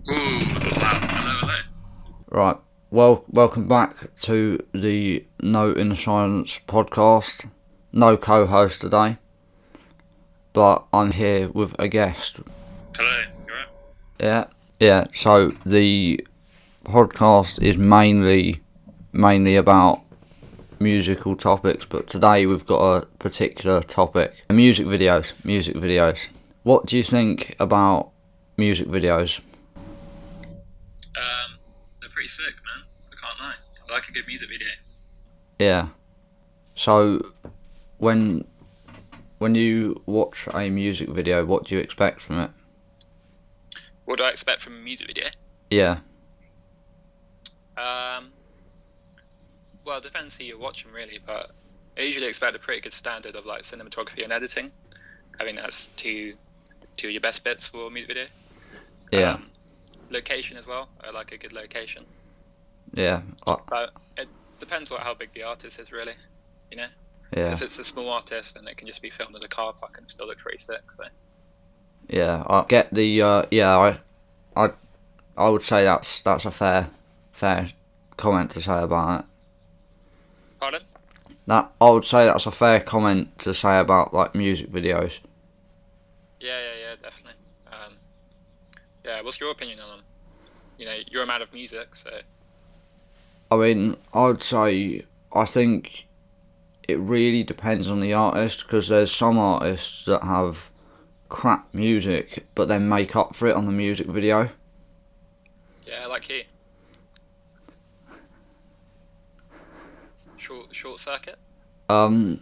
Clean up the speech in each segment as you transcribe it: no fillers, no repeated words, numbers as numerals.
Ooh, that was loud. Hello, hello. Right. Well, welcome back to the No in the Silence podcast. No co-host today, but I'm here with a guest. Hello, you alright? Yeah. So the podcast is mainly about musical topics, but today we've got a particular topic: music videos. Music videos. What do you think about music videos? They're pretty sick, man. I can't lie. I like a good music video. Yeah. So when you watch a music video, what do you expect from it? What do I expect from a music video? Yeah. Well, it depends who you're watching, really, but I usually expect a pretty good standard of like cinematography and editing. I think that's two of your best bits for a music video. Yeah. Location as well. I like a good location. Yeah. But it depends how big the artist is, really. You know? Yeah. If it's a small artist, then it can just be filmed at a car park and still look pretty sick. So. Yeah. I get the. I would say that's a fair comment to say about it. Pardon? I would say that's a fair comment to say about like music videos. Yeah, definitely. Yeah, what's your opinion on them? You know, you're a man of music, so. I mean, I'd say I think it really depends on the artist, because there's some artists that have crap music but then make up for it on the music video. Yeah, like you. Short circuit. Maybe.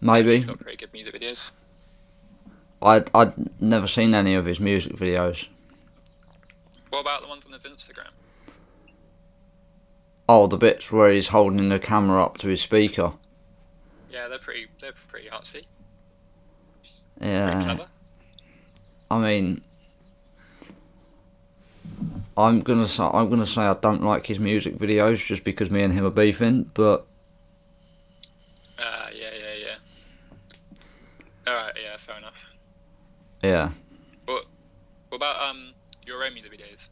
Yeah, he's got pretty good music videos. I'd never seen any of his music videos. What about the ones on his Instagram? Oh, the bits where he's holding the camera up to his speaker. Yeah, they're pretty artsy. Yeah. Pretty clever. I mean, I'm gonna say I don't like his music videos just because me and him are beefing, but. Yeah. Alright, yeah, fair enough. Yeah. What about your own music videos?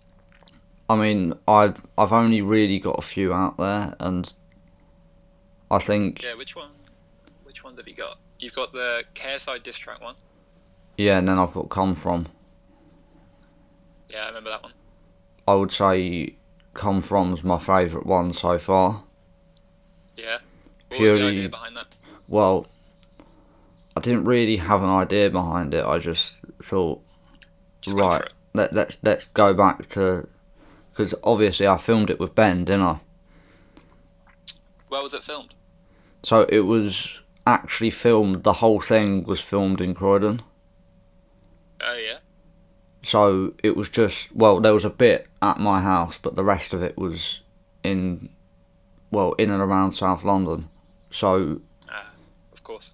I mean, I've only really got a few out there, and I think. Yeah, which ones have you got? You've got the KSI diss track one. Yeah, and then I've got Come From. Yeah, I remember that one. I would say Come From's my favourite one so far. Yeah. What was the idea behind that? Well, I didn't really have an idea behind it. I just thought, right, let's go back to, because obviously I filmed it with Ben, didn't I? Where was it filmed? So it was actually filmed. The whole thing was filmed in Croydon. Oh yeah. So it was just, there was a bit at my house, but the rest of it was in and around South London. So. Of course.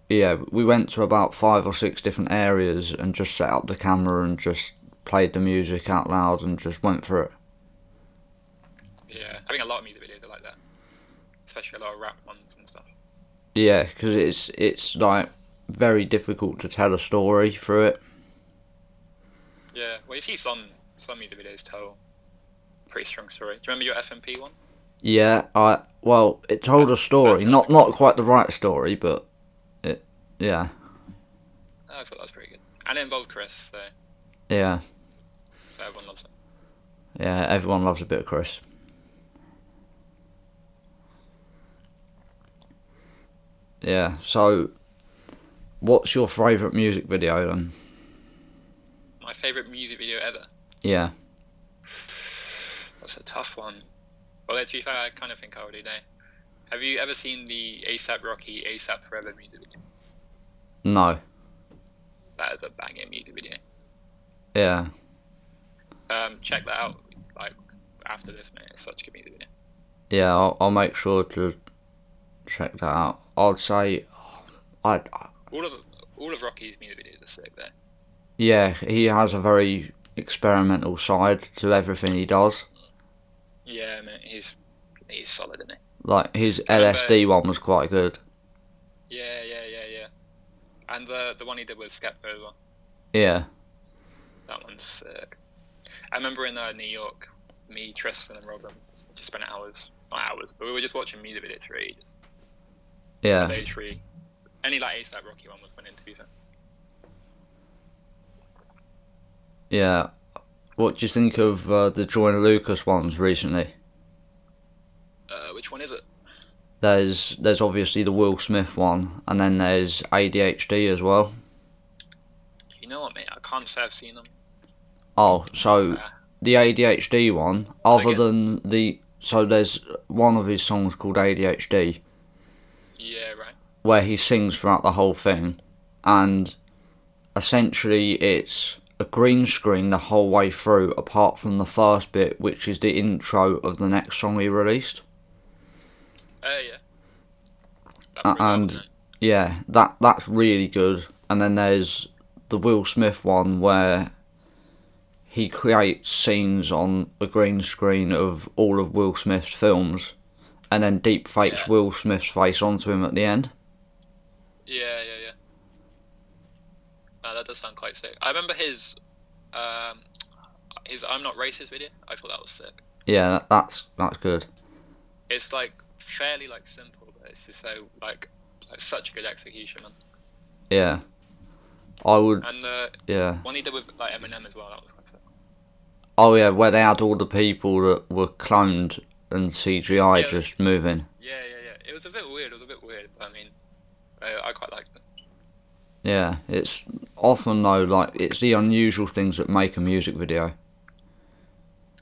Yeah, we went to about 5 or 6 different areas and just set up the camera and just played the music out loud and just went for it. Yeah, I think a lot of music videos are like that, especially a lot of rap ones and stuff. Yeah, because it's like very difficult to tell a story through it. Yeah, well, you see some music videos tell a pretty strong story. Do you remember your FMP one? Yeah, it told a story, not quite the right story, but yeah. Oh, I thought that was pretty good, and it involved Chris, so. Yeah. So everyone loves it. Yeah, everyone loves a bit of Chris. Yeah, so what's your favourite music video then? My favourite music video ever? Yeah. That's a tough one. Well, to be fair, I kind of think I already know. Have you ever seen the A$AP Rocky, A$AP Forever music video? No. That is a banging music video. Yeah. Check that out, like, after this, mate. It's such a good music video. Yeah, I'll make sure to check that out. I'd say, all of Rocky's music videos are sick, though. Yeah, he has a very experimental side to everything he does. Yeah, mate, he's solid, isn't he? Like his LSD one was quite good. Yeah. And the one he did with Skepta as well. Yeah. That one's sick. I remember in New York, me, Tristan, and Robin just spent not hours, but we were just watching music videos for ages. Yeah. Those three, any like ASAP Rocky one was winning, to be fair. Yeah. What do you think of the Joyner Lucas ones recently? Which one is it? There's obviously the Will Smith one, and then there's ADHD as well. You know what, mate? I can't say I've seen them. Oh, so the ADHD one, other than so there's one of his songs called ADHD. Yeah, right. Where he sings throughout the whole thing, and essentially it's a green screen the whole way through, apart from the first bit, which is the intro of the next song he released. Yeah. And yeah, that's really good. And then there's the Will Smith one where he creates scenes on a green screen of all of Will Smith's films, and then deep fakes Will Smith's face onto him at the end. Yeah. That does sound quite sick. I remember his "I'm Not Racist" video. I thought that was sick. Yeah, that's good. It's like fairly like simple, but it's just so like such a good execution, man. Yeah, I would. And one he did with like Eminem as well, that was quite sick. Oh yeah, where they had all the people that were cloned and CGI just moving. Yeah. It was a bit weird. But I mean, I quite liked it. Yeah, it's often though like it's the unusual things that make a music video.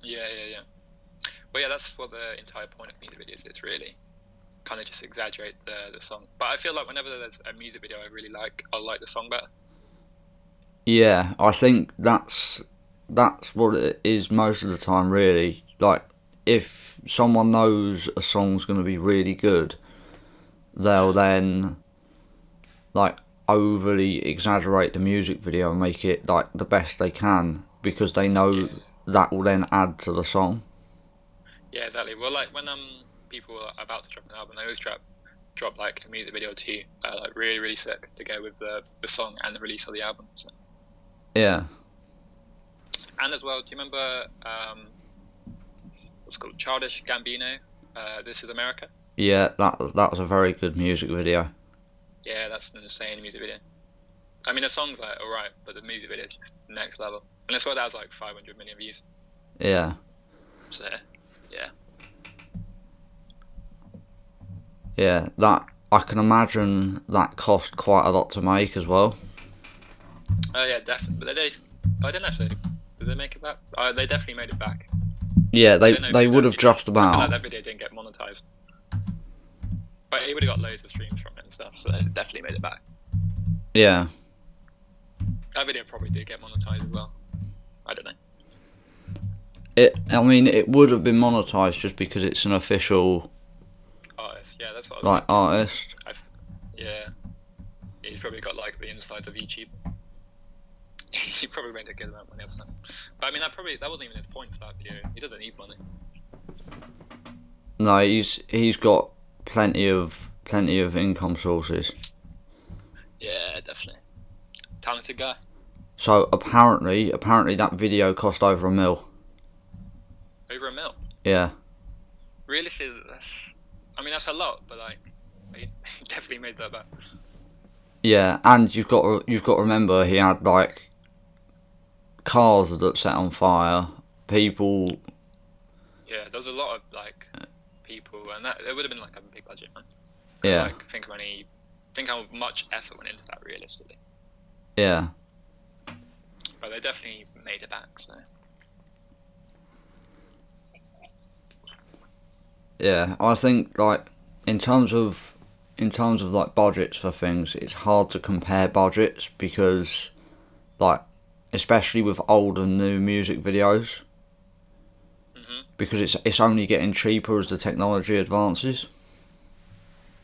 Yeah. Well, yeah, that's what the entire point of music videos is, really. Kind of just exaggerate the song. But I feel like whenever there's a music video I really like, I'll like the song better. Yeah, I think that's what it is most of the time, really. Like, if someone knows a song's going to be really good, they'll then like overly exaggerate the music video and make it like the best they can, because they know that will then add to the song. Yeah, exactly. Well, like when people are about to drop an album, they always drop like a music video too, like really, really sick to go with the song and the release of the album. So. Yeah. And as well, do you remember what's it called, Childish Gambino? This Is America. Yeah, that was a very good music video. Yeah, that's an insane music video. I mean, the song's like alright, but the music video is just next level. And I swear that has like 500 million views. Yeah. So, yeah. Yeah, that I can imagine that cost quite a lot to make as well. Oh yeah, definitely. But I don't know if did they make it back? They definitely made it back. Yeah, they would have just about. I feel like that video didn't get monetized. But he would have got loads of streams from it and stuff, so it definitely made it back. Yeah. That video probably did get monetized as well. I don't know. It would have been monetized just because it's an official artist. Yeah, that's what I was like artist. Yeah. He's probably got like the insides of YouTube. He probably made a good amount of money off that. But I mean, that wasn't even his point for that video. He doesn't need money. No, he's got plenty of income sources. Yeah, definitely. Talented guy. So apparently that video cost over $1 million. Over $1 million? Yeah. Realistically, that's a lot, but like, he definitely made that back. Yeah, and you've got to remember he had like cars that set on fire, people. Yeah, there was a lot of like people, and it would have been like a big budget, man. Yeah. Like, think how much effort went into that, realistically. Yeah. But they definitely made it back, so. Yeah, I think like in terms of like budgets for things, it's hard to compare budgets because like especially with old and new music videos, because it's only getting cheaper as the technology advances.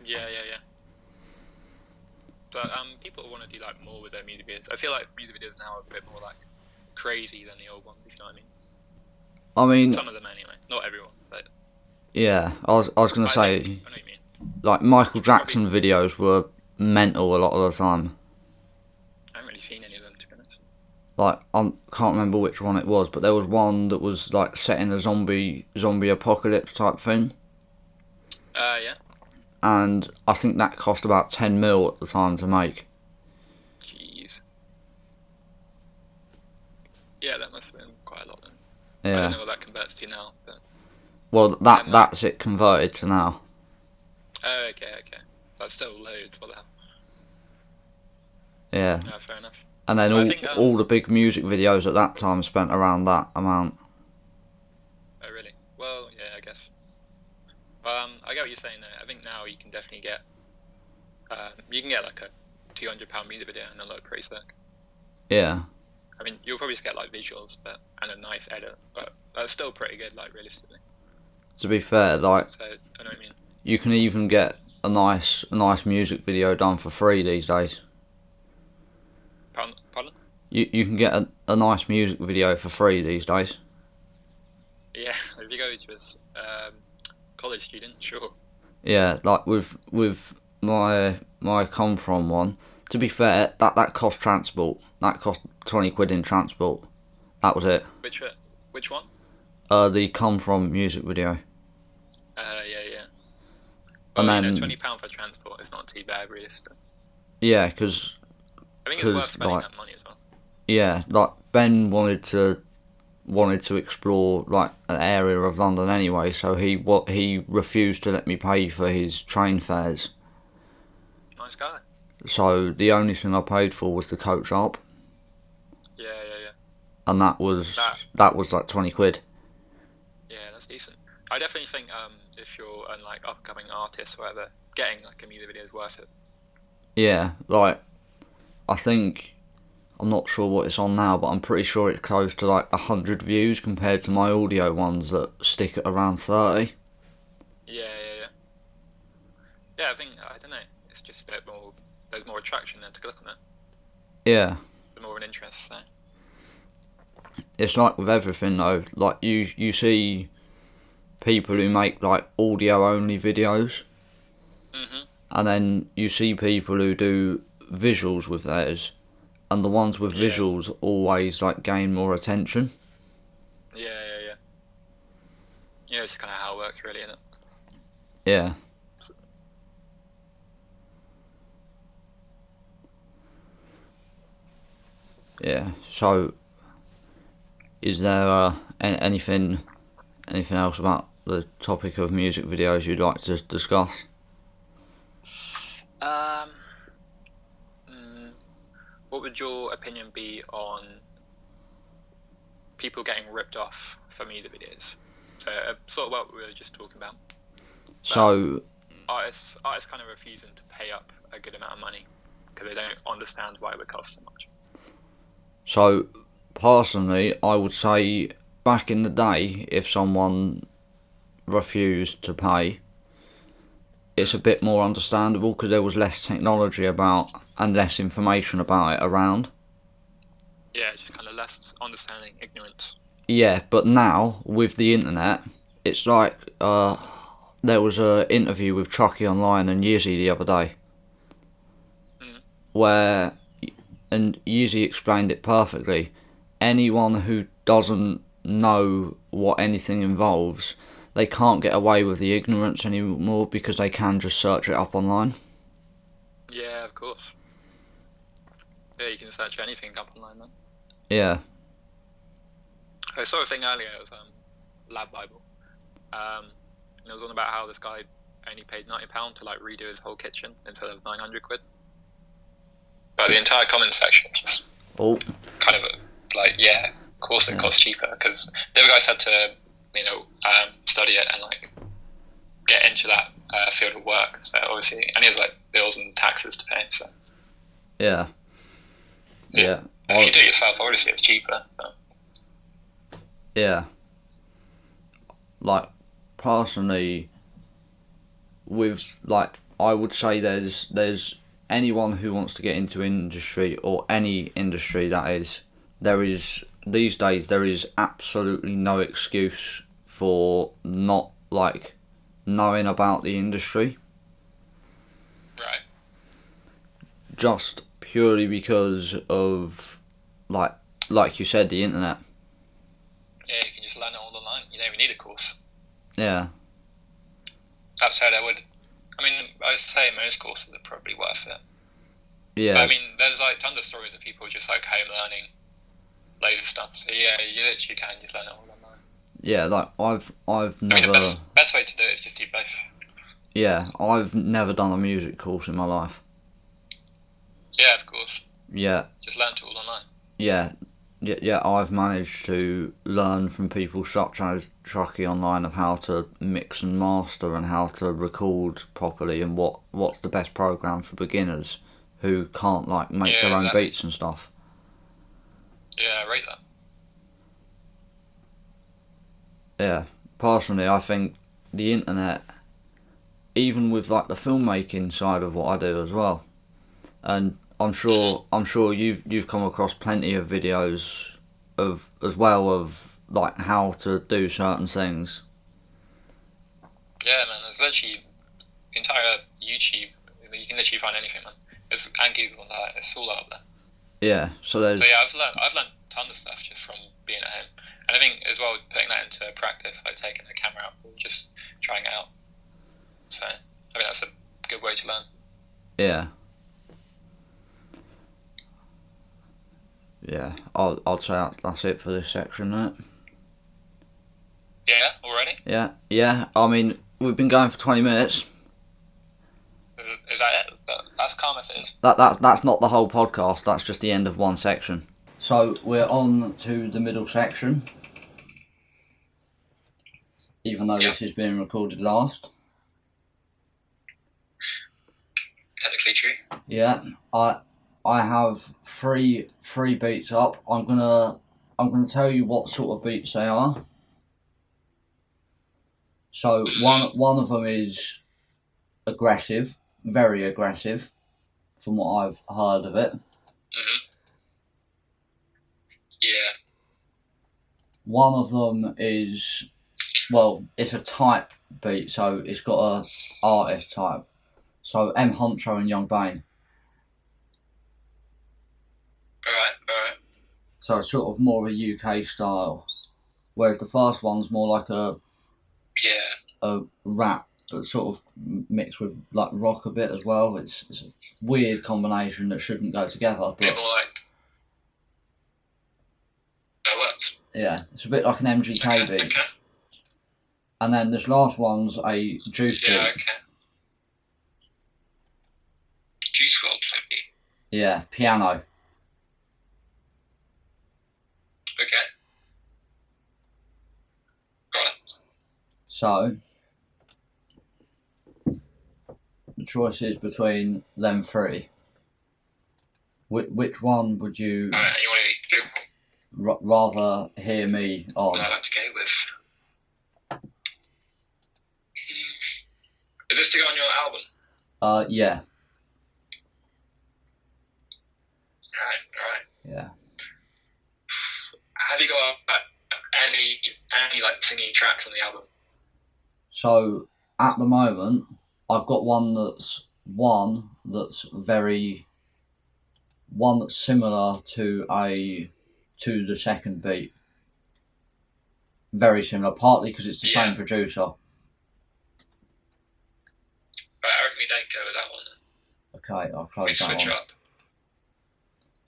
Yeah. But people want to do like more with their music videos. I feel like music videos now are a bit more like crazy than the old ones, if you know what I mean. I mean, some of them anyway, not everyone, but. Yeah, I was gonna say, I know what you mean. Like Michael Jackson videos were mental a lot of the time. I haven't really seen any of them, to be honest. Like I can't remember which one it was, but there was one that was like set in a zombie apocalypse type thing, Yeah. and I think that cost about 10 mil at the time to make. Jeez. Yeah, that must have been quite a lot then. I Yeah. don't know what that converts to now, but Well, that's it converted to now. oh, okay. That's still loads. What the hell? Yeah. No, fair enough. And then Well, I think, all the big music videos at that time spent around that amount. Oh, really? Well, yeah, I guess. I get what you're saying there. I think now you can definitely get, like a £200 music video and it'll look pretty sick. Yeah. I mean, you'll probably just get like visuals, and a nice edit, but that's still pretty good, like realistically. To be fair, like So I know what I mean. you can even get a nice music video done for free these days. Pardon? You can get a nice music video for free these days. Yeah, if you go to a college student, sure. Yeah, like with my come from one. To be fair, that cost transport. That cost 20 quid in transport. That was it. Which one? The come from music video. Yeah. And Well, then £20 for transport is not too bad, really. yeah, because I think it's worth spending that money as well. Yeah, like Ben wanted to explore like an area of London anyway, so he refused to let me pay for his train fares. Nice guy. So the only thing I paid for was the coach up. Yeah. And that was like 20 quid. Yeah, that's decent. I definitely think if you're an like upcoming artist or whatever, getting like a music video is worth it. Yeah, like I think I'm not sure what it's on now, but I'm pretty sure it's close to like 100 views compared to my audio ones that stick at around 30. Yeah. Yeah, I don't know. It's just a bit more. There's more attraction there to click on it. Yeah. There's more of an interest. So. It's like with everything though. Like you see people who make like audio only videos, and then you see people who do visuals with theirs, and the ones with visuals always like gain more attention. Yeah. Yeah, it's kind of how it works, really, isn't it? Yeah. Yeah. So, is there anything else about the topic of music videos you'd like to discuss? What would your opinion be on people getting ripped off for music videos? So, sort of what we were just talking about. So, artists kind of refusing to pay up a good amount of money because they don't understand why it would cost so much. So, personally, I would say back in the day, if someone refused to pay, it's a bit more understandable because there was less technology about and less information about it around. Yeah, just kind of less understanding, ignorance. Yeah, but now with the internet, it's like there was an interview with Chucky Online and Yeezy the other day, where and Yeezy explained it perfectly. Anyone who doesn't know what anything involves, they can't get away with the ignorance anymore because they can just search it up online. Yeah, of course. Yeah, you can search anything up online then. Yeah. I saw a thing earlier, it was Lab Bible. And it was on about how this guy only paid £90 to like redo his whole kitchen instead of 900 quid. But the entire comment section was just kind of of course it costs cheaper because the other guys had to, study it and like get into that field of work. So obviously, and he has like bills and taxes to pay. So yeah. If you do it yourself, obviously it's cheaper. But. Yeah. Like personally, I would say there's anyone who wants to get into industry or any industry that is, these days there is absolutely no excuse for not knowing about the industry. Right. Just purely because of like you said, the internet. Yeah, you can just learn it all online. You don't even need a course. Yeah. That said, I mean, I'd say most courses are probably worth it. Yeah. But I mean, there's like tons of stories of people just like home learning loads of stuff. So yeah, you literally can just learn it all online. Yeah, like I've never. I mean, the best way to do it is just do both. Yeah, I've never done a music course in my life. Yeah, of course. Yeah. Just learn it all online. Yeah. Yeah, I've managed to learn from people such as Chucky online of how to mix and master and how to record properly and what's the best program for beginners who can't like make their own beats and stuff. Yeah, I rate that. Yeah, personally, I think the internet, even with like the filmmaking side of what I do as well, and I'm sure you've come across plenty of videos of as well of like how to do certain things. Yeah, man. There's literally entire YouTube. You can literally find anything, man. And Google and that. It's all out there. Yeah. So there's. But yeah, I've learned tons of stuff just from being at home, and I think as well putting that into practice, like taking the camera out or just trying it out. So I think that's a good way to learn. Yeah. Yeah, I'd say that's it for this section, isn't it? Yeah, already? Yeah. I mean, we've been going for 20 minutes. Is that it? That's calm if it is. That's not the whole podcast. That's just the end of one section. So we're on to the middle section. Even though this is being recorded last. Technically true. Yeah, I have three beats up. I'm gonna tell you what sort of beats they are. So one of them is aggressive, very aggressive, from what I've heard of it. Yeah. One of them is, well, it's a type beat, so it's got a artist type. So M Huncho and Young Bane. Alright. So it's sort of more of a UK style, whereas the first one's more like a rap, but sort of mixed with like rock a bit as well. It's a weird combination that shouldn't go together. But bit more like that works. Yeah, it's a bit like an MGK beat. Okay. And then this last one's a Juice beat. Yeah, okay. Juice WRLD beat. Yeah, piano. Okay. Right. So the choice is between them three. Which one would you Alright, you want to go? rather hear me on? I'd like to go with. Is this to go on your album? Yeah. Alright. Yeah. Have you got any like singing tracks on the album? So at the moment, I've got one that's similar to the second beat. Very similar, partly because it's the same producer. Right, I reckon we don't go with that one. Okay, I'll close that one. Switch up.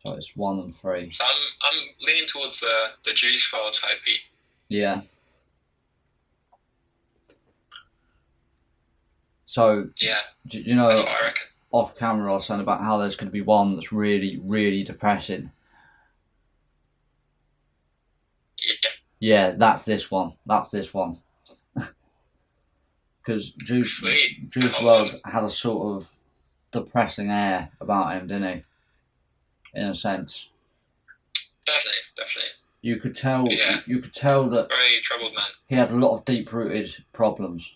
So it's 1 and 3. So I'm leaning towards the Juice WRLD type beat. Yeah. So yeah, you know, that's what I reckon. Off camera I was saying about how there's going to be one that's really, really depressing. Yeah, that's this one. Because Juice WRLD had a sort of depressing air about him, didn't he? In a sense. Definitely. You could tell that very troubled man. He had a lot of deep-rooted problems.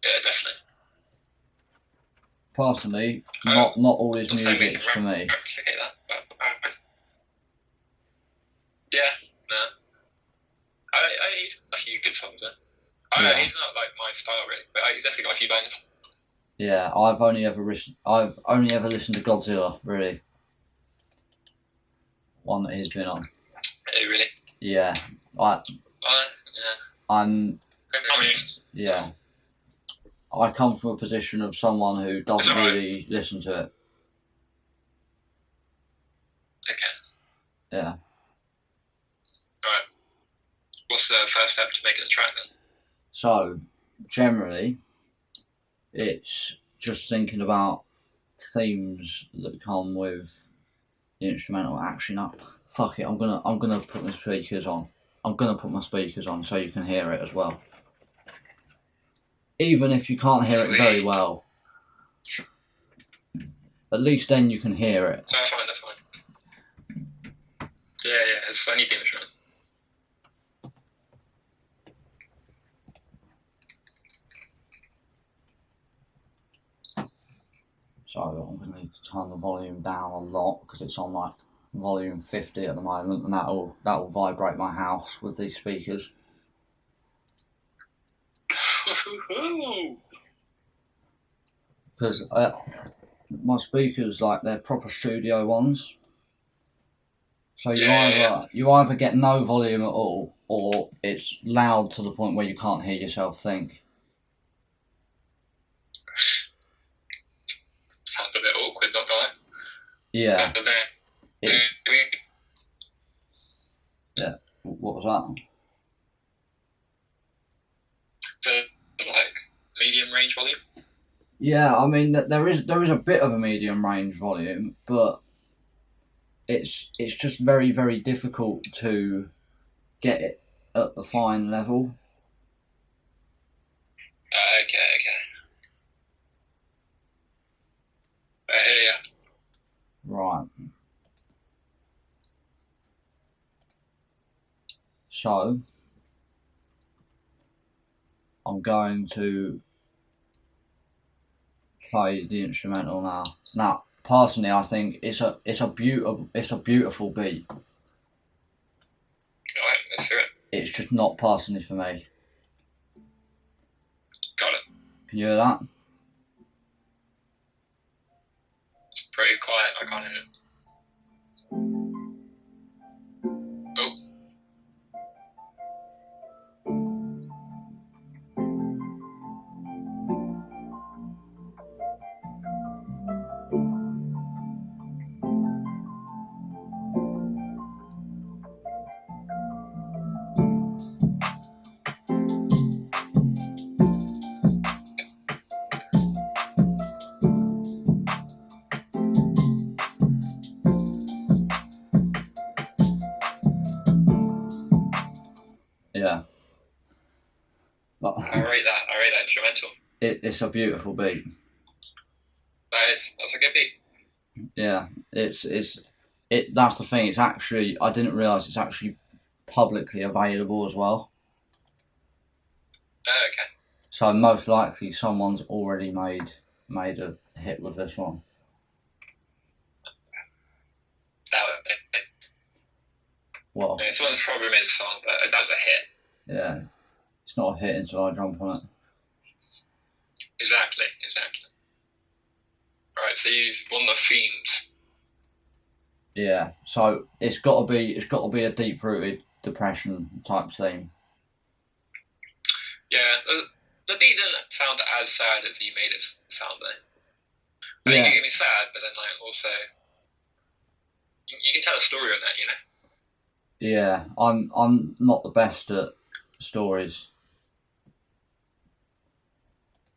Yeah, definitely. Personally, not all his music's for me. Replicate that, but, yeah, no. He's a few good songs there. He's not like my style really, but he's definitely got a few bangers. Yeah, I've only ever listened to Godzilla, really. one that he's been on. Oh, really? Yeah, yeah. I come from a position of someone who doesn't really listen to it. Okay. Yeah. Alright. What's the first step to making a track then? So, generally, it's just thinking about themes that come with the instrumental. Actually, no, fuck it. I'm gonna put my speakers on. I'm gonna put my speakers on so you can hear it as well. Even if you can't hear it very well, at least then you can hear it. That's fine. Yeah, it's anything instrument. So I'm going to need to turn the volume down a lot because it's on like volume 50 at the moment, and that'll vibrate my house with these speakers. Because my speakers, like, they're proper studio ones. So you either get no volume at all, or it's loud to the point where you can't hear yourself think. Sounds a bit awkward, not gonna lie. Yeah. Yeah. What was that? So, like, medium range volume? Yeah, I mean there is a bit of a medium range volume, but it's just very, very difficult to get it at the fine level. Okay. I hear ya. Right. So I'm going to play the instrumental now. Now, personally, I think it's a beautiful beat. Alright, let's hear it. It's just not personally for me. Got it. Can you hear that? It's pretty quiet, I can't hear it. Oh. Yeah. But I rate that instrumental. It's a beautiful beat. That's a good beat. Yeah, that's the thing. It's actually, I didn't realise it's actually publicly available as well. Oh, okay. So most likely someone's already made a hit with this one. Well, yeah, someone's probably made a song, but that's a hit. Yeah, it's not a hit until I jump on it. Exactly. Right, so you've won the themes. Yeah, so it's got to be a deep-rooted depression type theme. Yeah, the beat doesn't sound as sad as you made it sound though. I think it can be sad, but then like also you can tell a story on that, you know. Yeah, I'm not the best at stories.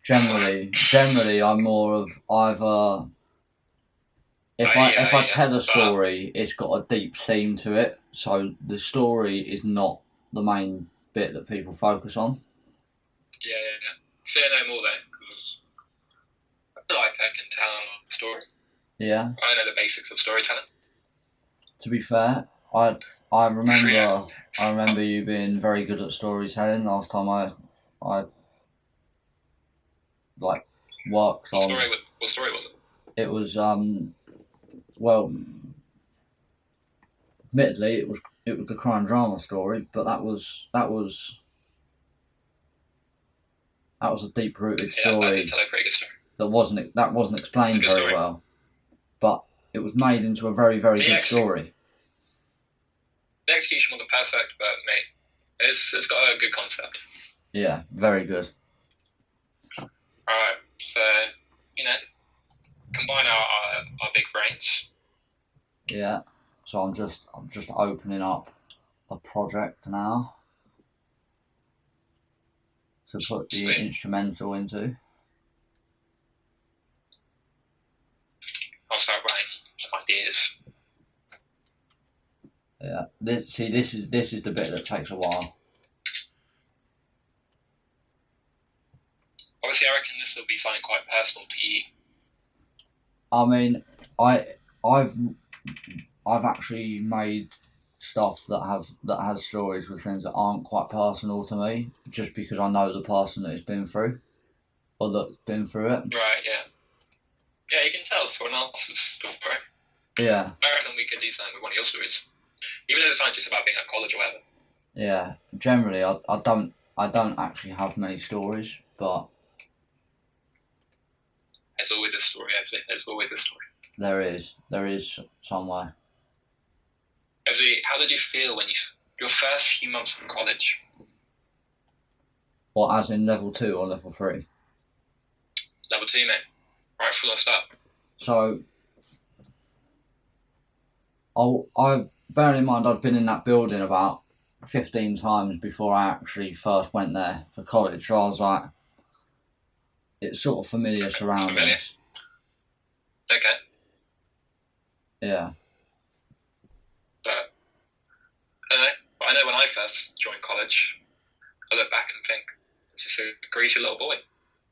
Generally, I'm more of either if I tell a story, it's got a deep theme to it, so the story is not the main bit that people focus on. Yeah. Say no more then, because I feel like I can tell a story. Yeah. I know the basics of storytelling. To be fair, I remember you being very good at storytelling last time I like worked on. What story was it? It was well, admittedly it was the crime drama story, but that was a deep rooted story. I can tell a pretty good story. That wasn't explained very well, but it was made into a very, very good story. the execution wasn't perfect, but mate, it's got a good concept. Yeah, very good. Alright, so combine our big brains. Yeah. So I'm just opening up a project now to put the instrumental into. I'll start writing some ideas. Yeah. This is the bit that takes a while. Obviously, I reckon this will be something quite personal to you. I mean, I've actually made stuff that has stories with things that aren't quite personal to me, just because I know the person that it's been through, or that's been through it. Right. Yeah. Yeah, you can tell someone else's story. Yeah. I reckon we could do something with one of your stories, even if it's not just about being at college or whatever. Yeah. Generally, I don't actually have many stories, but there's always a story. Actually, there's always a story. There is somewhere. How did you feel when your first few months in college? What, as in level 2 or level 3? Level 2, mate. Right from the start. So, I bearing in mind I'd been in that building about 15 times before I actually first went there for college. So I was like, it's sort of familiar surroundings. Okay. Yeah. But I know when I first joined college, I look back and think, it's just a greasy little boy.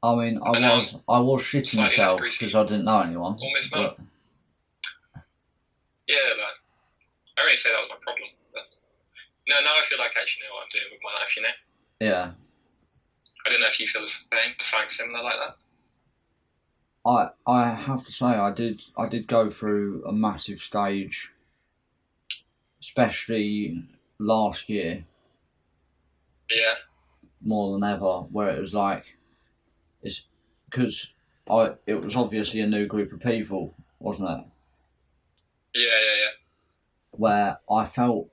I mean, I was shitting myself because I didn't know anyone. Almost but... Yeah, but I don't really say that was my problem. But now I feel like I actually know what I'm doing with my life, Yeah. I don't know if you feel the same, something similar like that. I have to say I did go through a massive stage, especially last year. Yeah. More than ever, where it was like, it's because it was obviously a new group of people, wasn't it? Yeah. Where I felt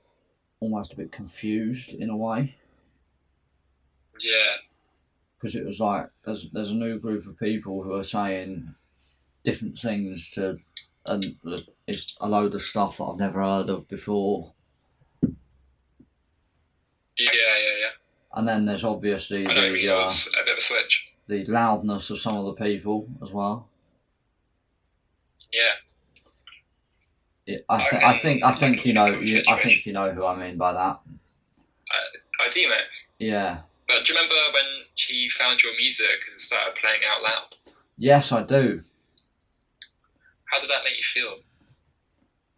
almost a bit confused in a way. Yeah. Because it was like there's a new group of people who are saying different things and it's a load of stuff that I've never heard of before. Yeah. And then there's obviously a bit of a switch. The loudness of some of the people as well. Yeah. I think you know who I mean by that. I do, mate. Yeah. But do you remember when she found your music and started playing out loud? Yes, I do. How did that make you feel?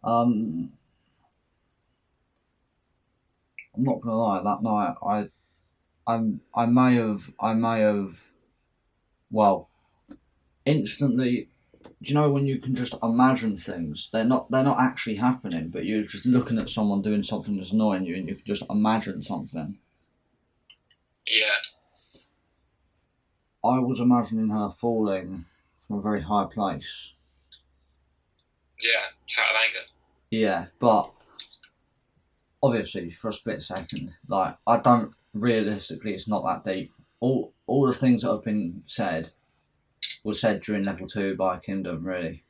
I'm not gonna lie. That night, I may have. Well, instantly. Do you know when you can just imagine things? They're not actually happening, but you're just looking at someone doing something that's annoying you, and you can just imagine something. Yeah. I was imagining her falling from a very high place. Yeah, just out of anger. Yeah, but obviously for a split second, like I don't realistically, it's not that deep. All the things that have been said were said during level 2 by Kingdom, really.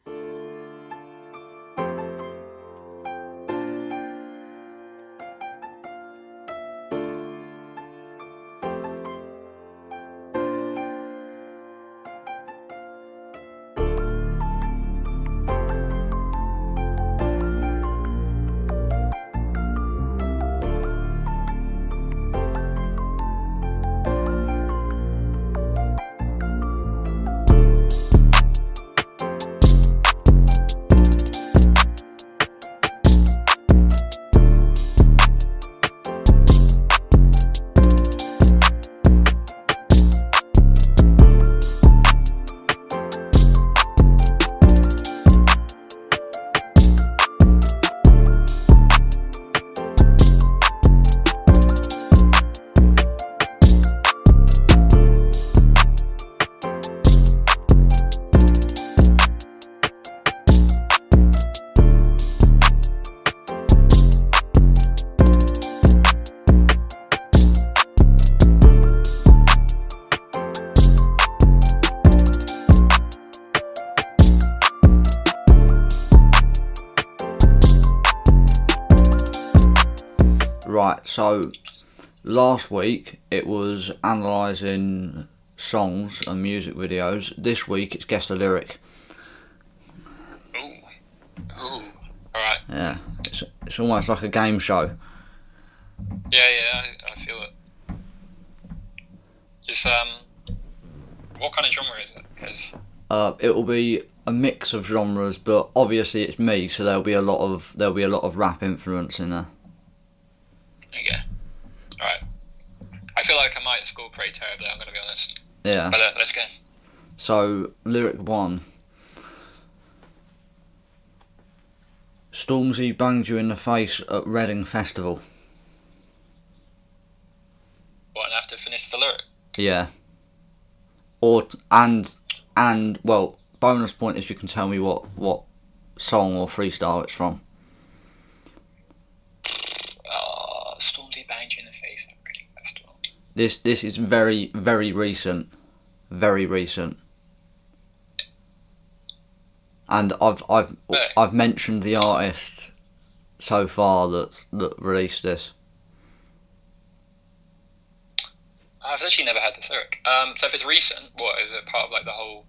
Right, so last week it was analysing songs and music videos. This week it's guess the lyric. Ooh. Alright. Yeah, it's almost like a game show. Yeah, I feel it. Just, what kind of genre is it? 'Cause It will be a mix of genres, but obviously it's me, so there'll be a lot of rap influence in there. okay. Alright. I feel like I might score pretty terribly, I'm going to be honest. Yeah. But let's go. So, lyric 1. Stormzy banged you in the face at Reading Festival. What, and I have to finish the lyric? Yeah. Well, bonus point is you can tell me what song or freestyle it's from. Stormzy banged you in the face at Reading Festival. This is very, very recent. Very recent. And I've mentioned the artist so far that released this. I've actually never had this lyric. So if it's recent, what is it part of like the whole?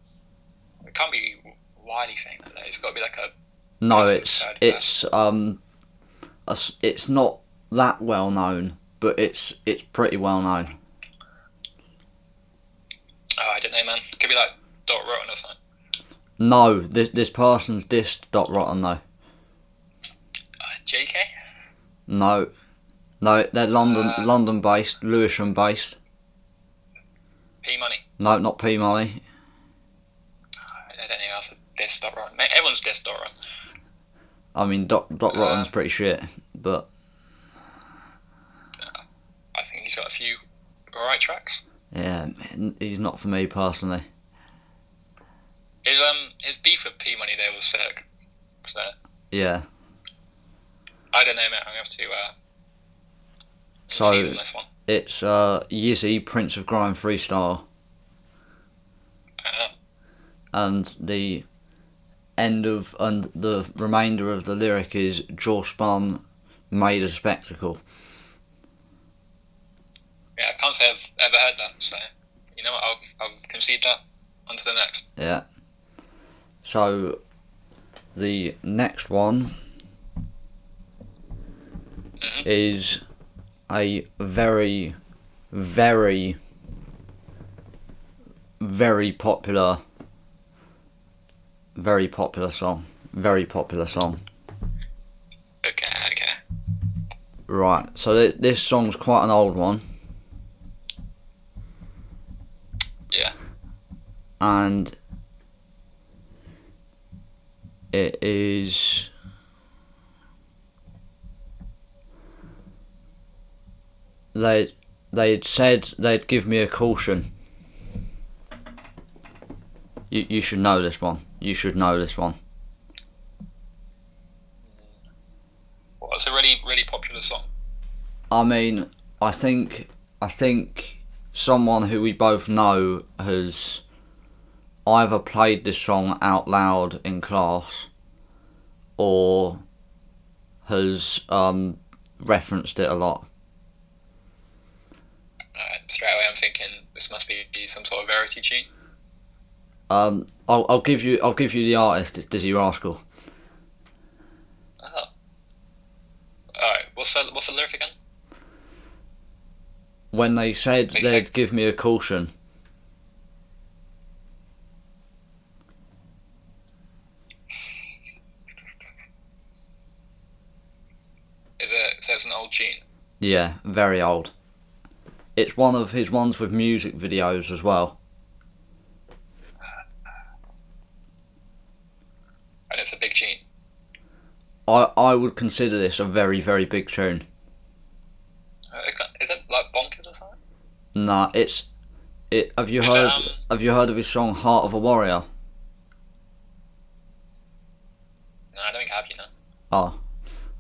It can't be widely saying that. It's got to be like a. No, it's not that well known, but it's pretty well known. Oh, I don't know, man. It could be like Dot Rotten or something. No, this person's dissed Dot Rotten though. JK? No, they're London based, Lewisham based. P Money? No, not P Money. I don't know who else would diss Dot Rotten. Everyone's dissed Dot Rotten. I mean, Dot Rotten's pretty shit, but I think he's got a few alright tracks. yeah, he's not for me personally. His beef with P Money there was sick. So Yeah. I don't know, mate. I'm gonna have to So concede on this one. it's Yizzy, Prince of Grime freestyle, and the remainder of the lyric is jaw spun, made a spectacle. Yeah, I can't say I've ever heard that. So you know what? I'll concede that. On to the next. Yeah. So the next one is a very, very, very popular song. Very popular song. Okay. Right. So this song's quite an old one. Yeah. And it is they'd said they'd give me a caution. You should know this one. You should know this one. Well, it's a really, really popular song. I mean, I think someone who we both know has either played this song out loud in class or has referenced it a lot. Straight away, I'm thinking this must be some sort of Verity tune. I'll give you the artist. It's Dizzy Rascal. Oh. Alright, what's the lyric again? When they said they'd give me a caution. So it's an old tune? Yeah, very old. It's one of his ones with music videos as well. And it's a big tune? I would consider this a very, very big tune. Is it like Bonkers or something? Nah, have you heard of his song Heart of a Warrior? No, I don't think I have, you know. Oh,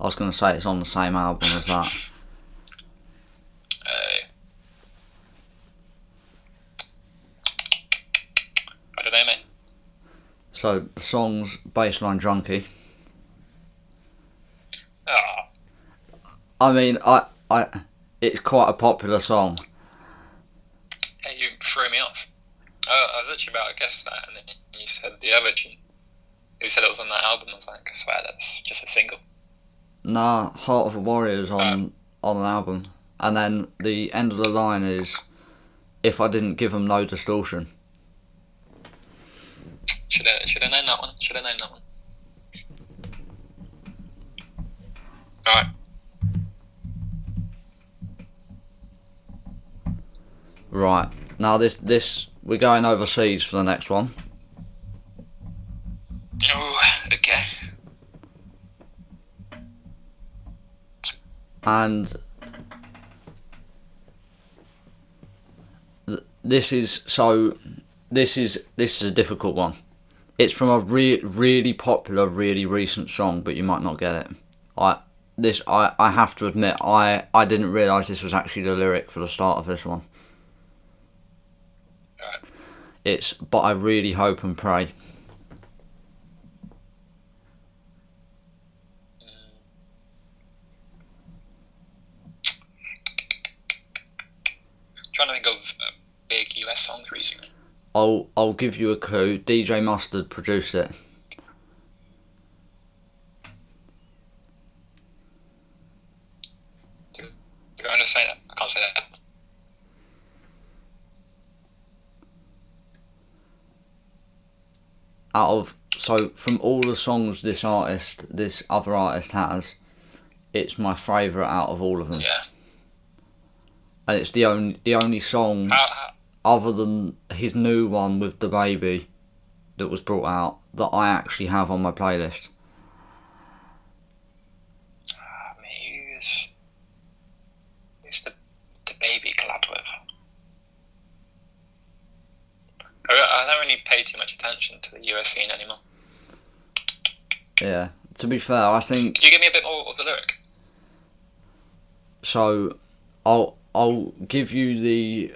I was going to say it's on the same album as that. I don't know, mate. So the song's Bassline Junkie. Ah. I mean, it's quite a popular song. Yeah, you threw me off. I was literally about to guess that, and then you said the other tune. You said it was on that album. I was like, I swear that's just a single. Nah, Heart of a Warrior is on an album, and then the end of the line is, "If I didn't give 'em no distortion." Should have known that one. Should have known that one. All right. Right, now this we're going overseas for the next one. Oh, okay. And this is a difficult one. It's from a really popular, really recent song, but you might not get it. I have to admit, I didn't realise this was actually the lyric for the start of this one. Alright. It's "But I Really Hope and Pray." Trying to think of big US songs recently. I'll give you a clue. DJ Mustard produced it. Do you want to say that? I can't say that. From all the songs this other artist has, it's my favourite out of all of them. Yeah. And it's the only song other than his new one with the baby that was brought out that I actually have on my playlist. Who's the baby collab with? I don't really pay too much attention to the US scene anymore. Yeah. To be fair, I think. Could you give me a bit more of the lyric? So, I'll give you the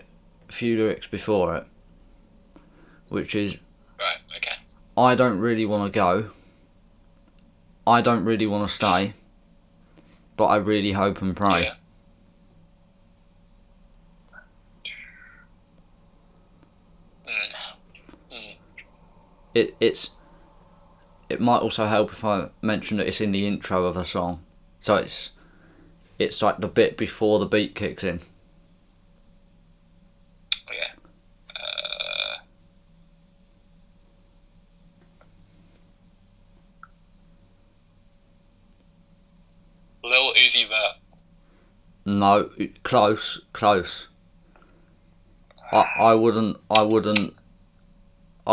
few lyrics before it, which is, right, okay. I don't really want to go. I don't really want to stay, but I really hope and pray. Yeah. It might also help if I mention that it's in the intro of a song, so it's like the bit before the beat kicks in. Yeah. Lil Uzi Vert. No, close. I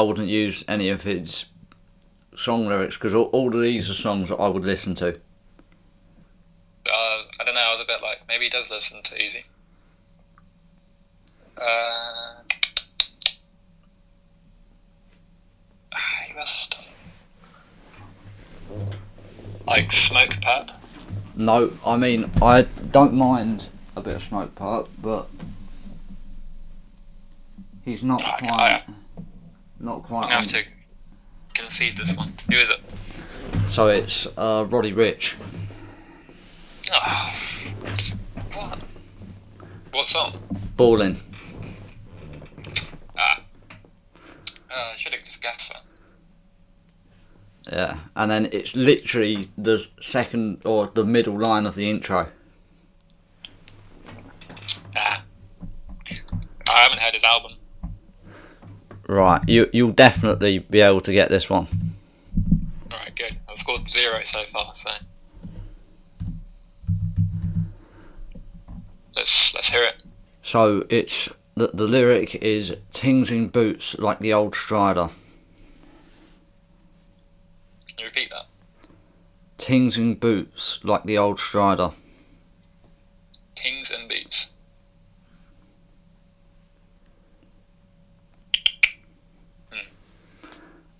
wouldn't use any of his song lyrics because all of these are songs that I would listen to. I don't know. I was a bit like maybe he does listen to Uzi. Who else has done? Like Smoke Purp. No, I mean I don't mind a bit of Smoke Purp, but he's not quite. Not quite. I'm gonna have to concede this one. Who is it? So it's Roddy Ricch. Oh, what? What song? Ballin'. I should have just guessed that. Yeah, and then it's literally the second or the middle line of the intro. I haven't heard his album. Right, you'll definitely be able to get this one. Alright, good. I've scored 0 so far, so let's hear it. So it's the lyric is "Tings in boots like the old Strider." Can you repeat that? Tings in boots like the old Strider. Kings and Boots.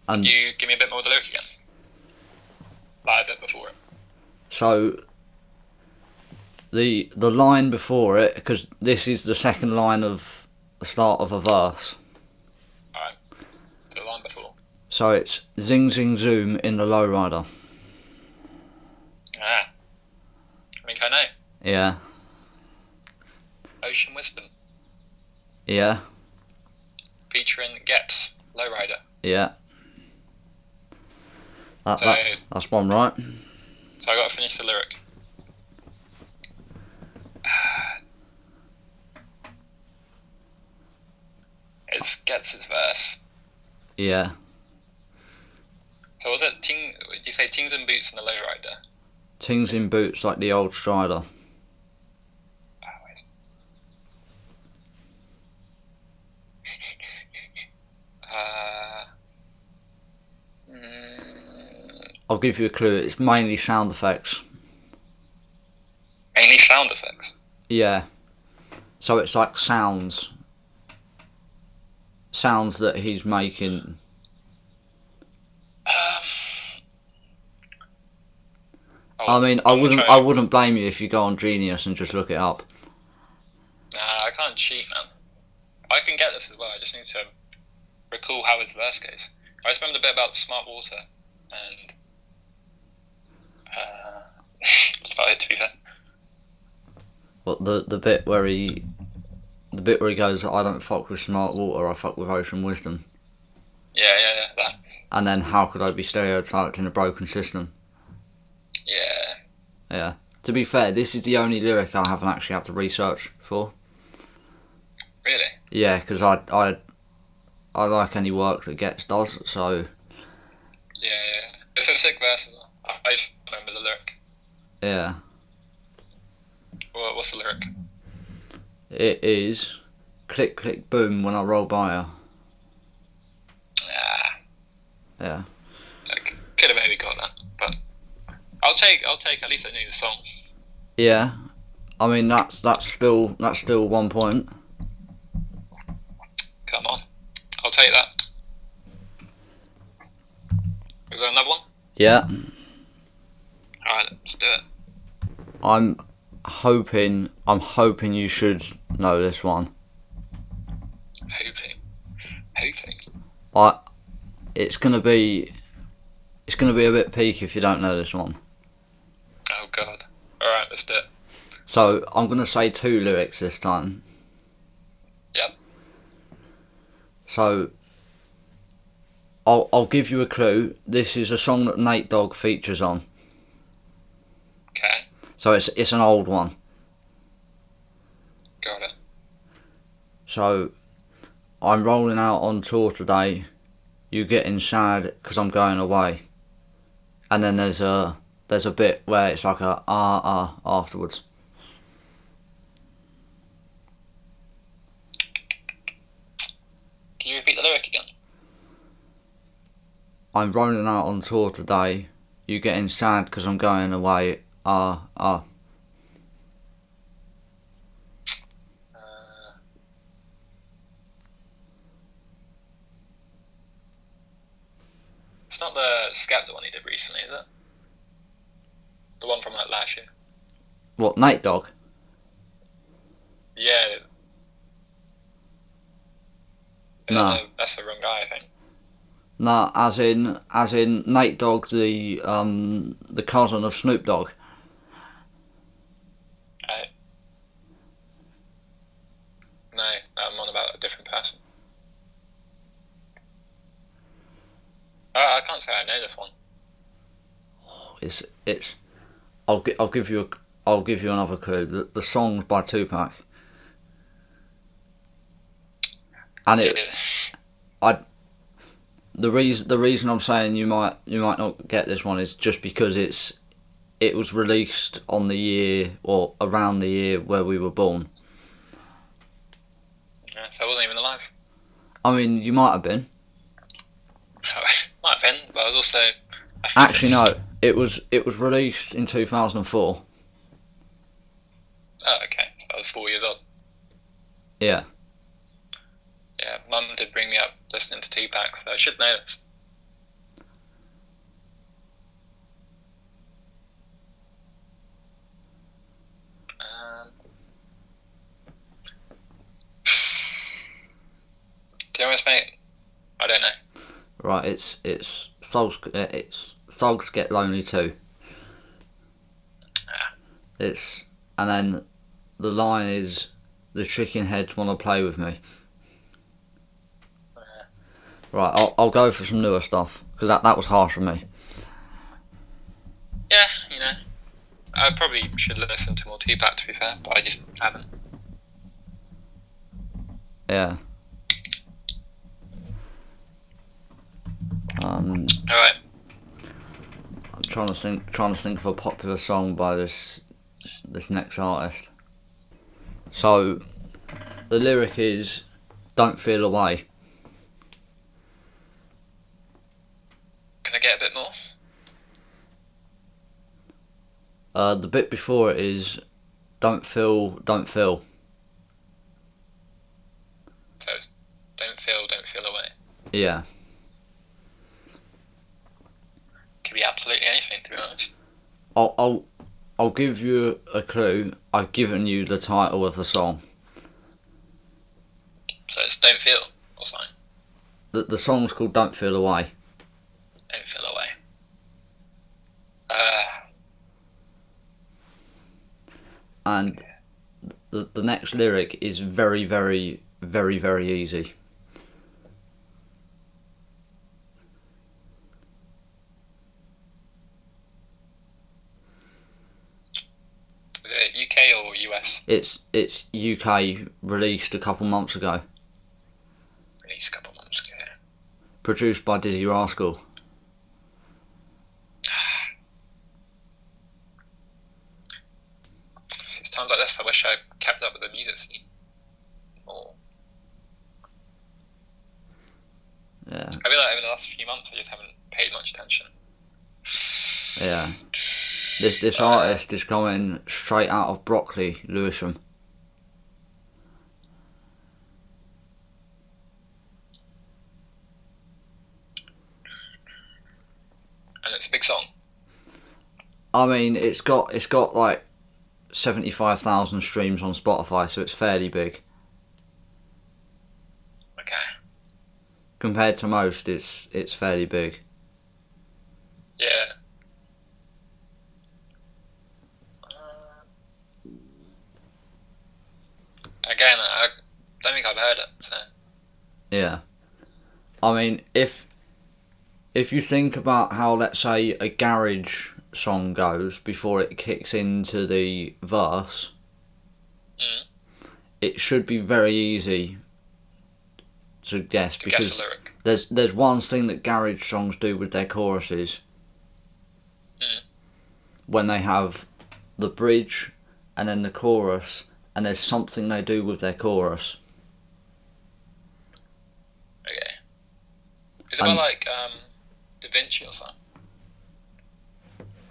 And you give me a bit more of the lyric again? Like a bit before it. So the line before it, because this is the second line of the start of a verse. Alright. The line before. So it's "Zing zing zoom in the lowrider." I think I know. Yeah. Yeah. Featuring Get Lowrider. Yeah. That's one right. So I got to finish the lyric. It gets his verse. Yeah. So was it you say Tings in Boots and the Lowrider? Tings in boots like the old Strider. I'll give you a clue. It's mainly sound effects. Mainly sound effects? Yeah. So it's like sounds that he's making. I mean, I wouldn't blame you if you go on Genius and just look it up. Nah, I can't cheat, man. I can get this as well. I just need to recall how his verse goes. I just remembered a bit about Smart Water, and that's about it, to be fair. What the bit where he goes, I don't fuck with Smart Water, I fuck with Ocean Wisdom. Yeah, that. And then how could I be stereotyped in a broken system? Yeah. Yeah. To be fair, this is the only lyric I haven't actually had to research for. Really? Yeah, because I like any work that Gets does, so... Yeah. It's a sick verse as well. I just remember the lyric. Yeah. Well, what's the lyric? It is... Click, click, boom when I roll by her. Yeah. Could have maybe got that, but... I'll take at least I knew the song. Yeah. I mean, that's still 1 point. Come on. I'll take that. Is there another one? Yeah. Alright, let's do it. I'm hoping you should know this one. Hoping. It's gonna be a bit peak if you don't know this one. Oh god. Alright, let's do it. So I'm gonna say 2 lyrics this time. Yep. So I'll give you a clue. This is a song that Nate Dogg features on. Okay. So it's an old one. Got it. So I'm rolling out on tour today. You getting sad because I'm going away. And then there's a bit where it's like a afterwards. Can you repeat the lyric again? I'm rolling out on tour today. You getting sad because I'm going away. It's not the Skep, the one he did recently, is it? The one from like last year. What, Nate Dogg? Yeah. No. That's the wrong guy, I think. Nah, as in Nate Dogg, the cousin of Snoop Dogg. No, I'm on about a different person. I can't say I know this one. It's. I'll give you another clue. The song's by Tupac. And the reason I'm saying you might not get this one is just because it was released on the year or around the year where we were born. Yeah, so I wasn't even alive. I mean, you might have been. Might have been, but I was also. Actually, no. It was released in 2004. Oh, okay. So I was 4 years old. Yeah. Yeah, Mum did bring me up listening to Tupac, so I should know this. To be honest, mate, I don't know. Right, it's Thugs Get Lonely Too. And then the line is, the chicken heads want to play with me. Uh, Right, I'll go for some newer stuff because that was harsh on me. yeah, you know, I probably should listen to more Tupac, to be fair, but I just haven't. Yeah. All right. I'm trying to think of a popular song by this next artist. So, the lyric is, "Don't feel away." Can I get a bit more? The bit before it is, "Don't feel, don't feel." So, don't feel away. Yeah. Could be absolutely anything, to be honest. I'll give you a clue. I've given you the title of the song. So it's don't feel or something. The song's called "Don't Feel Away." Don't feel away. And the next lyric is very, very, very, very easy. Is it UK or US? It's UK, released a couple months ago. Released a couple months ago. Produced by Dizzy Rascal. It's times like this I wish I kept up with the music scene more. Yeah. I feel like over the last few months I just haven't paid much attention. Yeah. This artist is coming straight out of Broccoli, Lewisham. And it's a big song. I mean, it's got like 75,000 streams on Spotify, so it's fairly big. Okay. Compared to most, it's fairly big. Yeah. Again, I don't think I've heard it. So. Yeah. I mean, if you think about how, let's say, a garage song goes before it kicks into the verse, it should be very easy to guess because guess the lyric. there's one thing that garage songs do with their choruses when they have the bridge and then the chorus, and there's something they do with their chorus. Okay. Is it about like Da Vinci or something?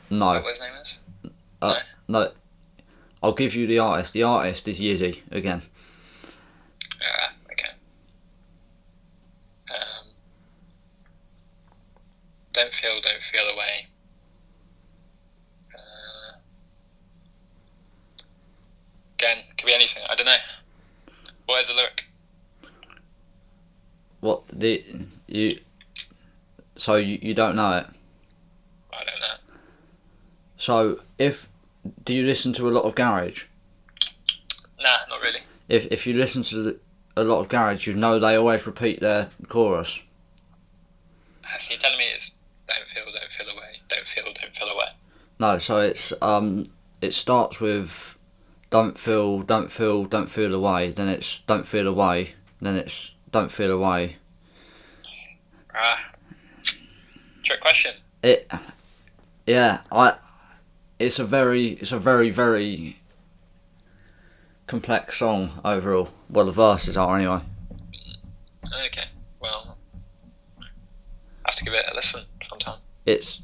No. Is that what his name is? No. I'll give you the artist. The artist is Yizzy again. Okay. Don't feel away. Again, could be anything. I don't know. What is the lyric? What So you don't know it? I don't know. So do you listen to a lot of garage? Nah, not really. If you listen to a lot of garage, you know they always repeat their chorus. So you're telling me it's don't feel away. Don't feel away. No, so it's it starts with don't feel away, then it's don't feel away, then it's don't feel away. Trick question. It's a very very complex song overall. Well, the verses are anyway. Okay, well, I have to give it a listen sometime. It's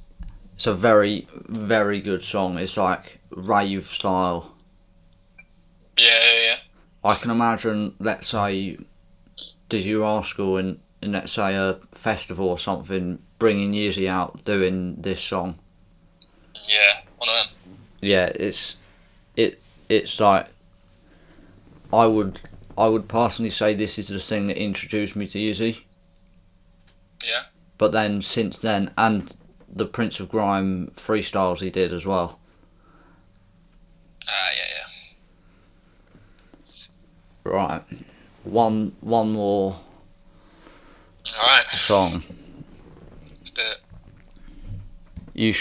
a very very good song. It's like rave style. Yeah. I can imagine, let's say, Dizzy Rascal in let's say a festival or something, bringing Yeezy out doing this song. Yeah, one of them. Yeah, it's like I would personally say this is the thing that introduced me to Yeezy. Yeah. But then since then, and the Prince of Grime freestyles he did as well. Yeah. Right. One more Alright, song. let's do it. You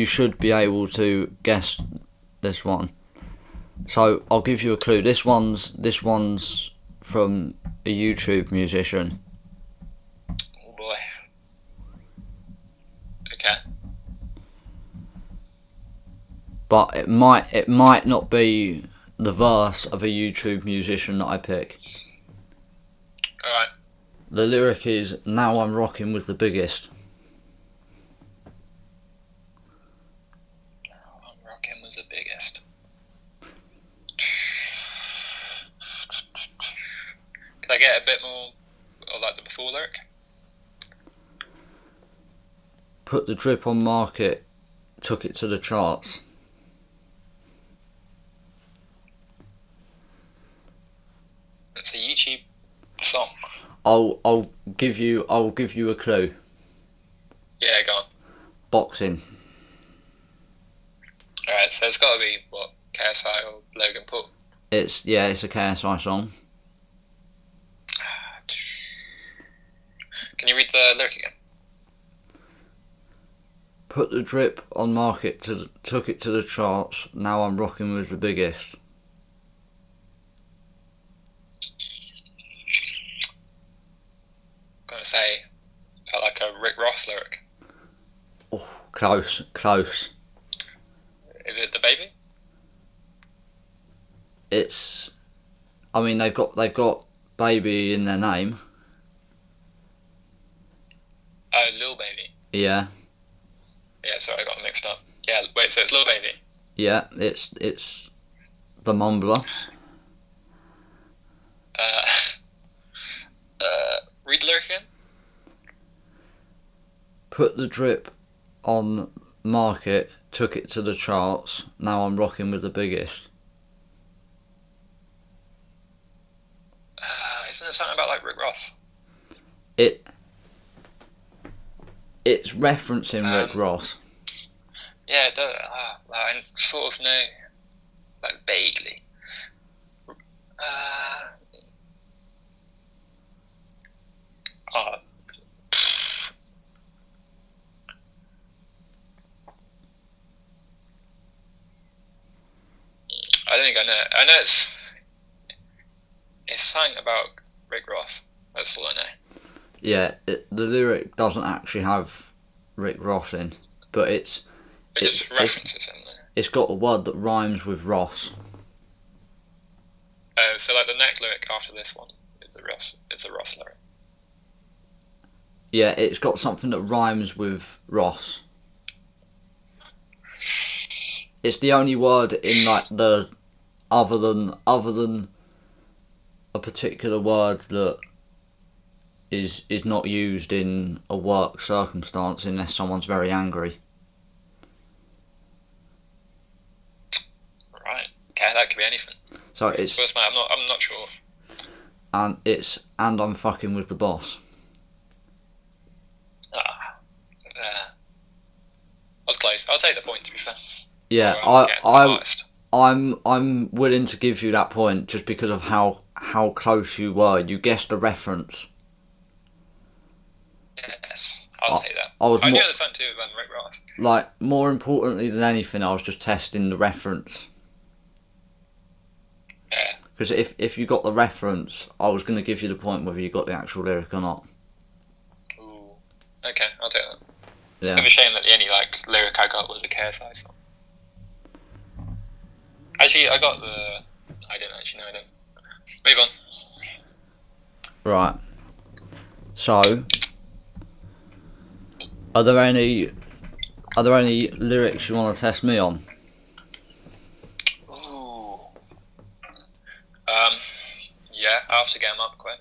should be able to guess this one. So I'll give you a clue. This one's from a YouTube musician. Oh boy. Okay. But it might not be the verse of a YouTube musician that I pick. Alright. The lyric is, "Now I'm rocking with the biggest." I'm rocking was the biggest. Can I get a bit more of like the before lyric? Put the drip on market, took it to the charts. It's a YouTube song. I'll give you a clue. Yeah, go on. Boxing. Alright, so it's gotta be what, KSI or Logan Paul. It's a KSI song. Can you read the lyric again? Put the drip on market, took it to the charts. Now I'm rocking with the biggest. I'm gonna say, is that like a Rick Ross lyric? Oh, close. Is it The Baby? It's, I mean, they've got baby in their name. Oh, Lil Baby. Yeah. Yeah, sorry, I got them mixed up. Yeah, wait, so it's Lil Baby. Yeah, it's the Mumbler. Read the lyric again? Put the drip on market, took it to the charts. Now I'm rocking with the biggest. Isn't it something about like Rick Ross? It's referencing Rick Ross. Yeah, it does. I sort of know, like vaguely. I don't think I know. I know it's something about Rick Ross. That's all I know. Yeah, the lyric doesn't actually have Rick Ross in, but It just references him there. it's got a word that rhymes with Ross. Oh, so like the next lyric after this one is a Ross lyric. Yeah, it's got something that rhymes with Ross. It's the only word in like the other than a particular word that is not used in a work circumstance unless someone's very angry. Right. Okay, that could be anything. So it's First, mate, I'm not sure. and I'm fucking with the boss. I was close. I'll take the point, to be fair. Yeah, I'm willing to give you that point just because of how close you were. You guessed the reference. Yes, I'll take that. I knew the song too than Rick Ross. Like, more importantly than anything, I was just testing the reference. Yeah. Because if you got the reference, I was going to give you the point whether you got the actual lyric or not. Ooh. Okay, I'll take that. Yeah. It's a shame that the only lyric I got was a KSI song. Actually, I got I didn't actually know. I don't. Move on. Right. So, are there any lyrics you want to test me on? Ooh. Yeah, I'll have to get them up quick.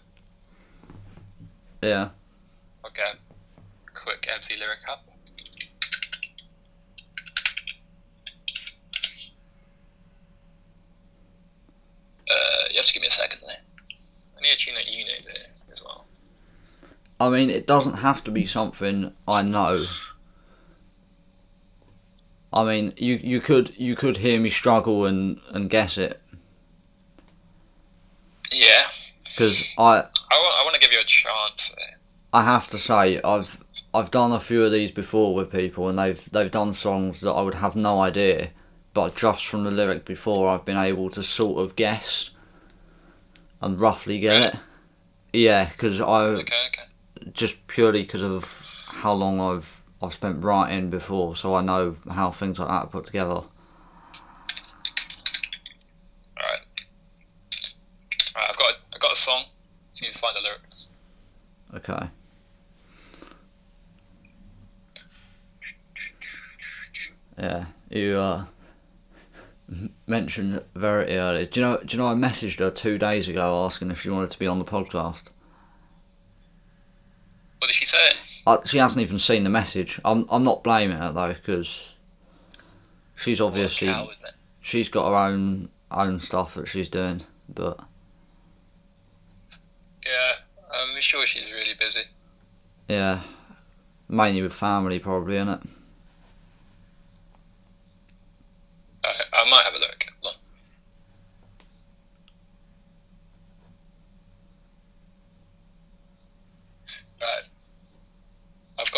Yeah. I'll get a quick Ebbsy lyric up. You have to give me a second there. I need a tune that you know there as well. I mean, it doesn't have to be something I know. I mean, you could hear me struggle and guess it. Yeah, Yeah. Because I want to give you a chance there. I have to say I've done a few of these before with people, and they've done songs that I would have no idea, but just from the lyric before, I've been able to sort of guess and roughly get Really? it. Yeah, because Okay. just purely because of how long I've spent writing before, so I know how things like that are put together. All right. I've got a song. So you need to find the lyrics. Okay. Yeah, you mentioned Verity earlier. Do you know I messaged her 2 days ago asking if she wanted to be on the podcast. What did she say? She hasn't even seen the message. I'm not blaming her though, because she's obviously What a cow, isn't it? she's got her own stuff that she's doing, but Yeah, I'm sure she's really busy. yeah, mainly with family probably, innit? I might have a look. Hold on. Right. I've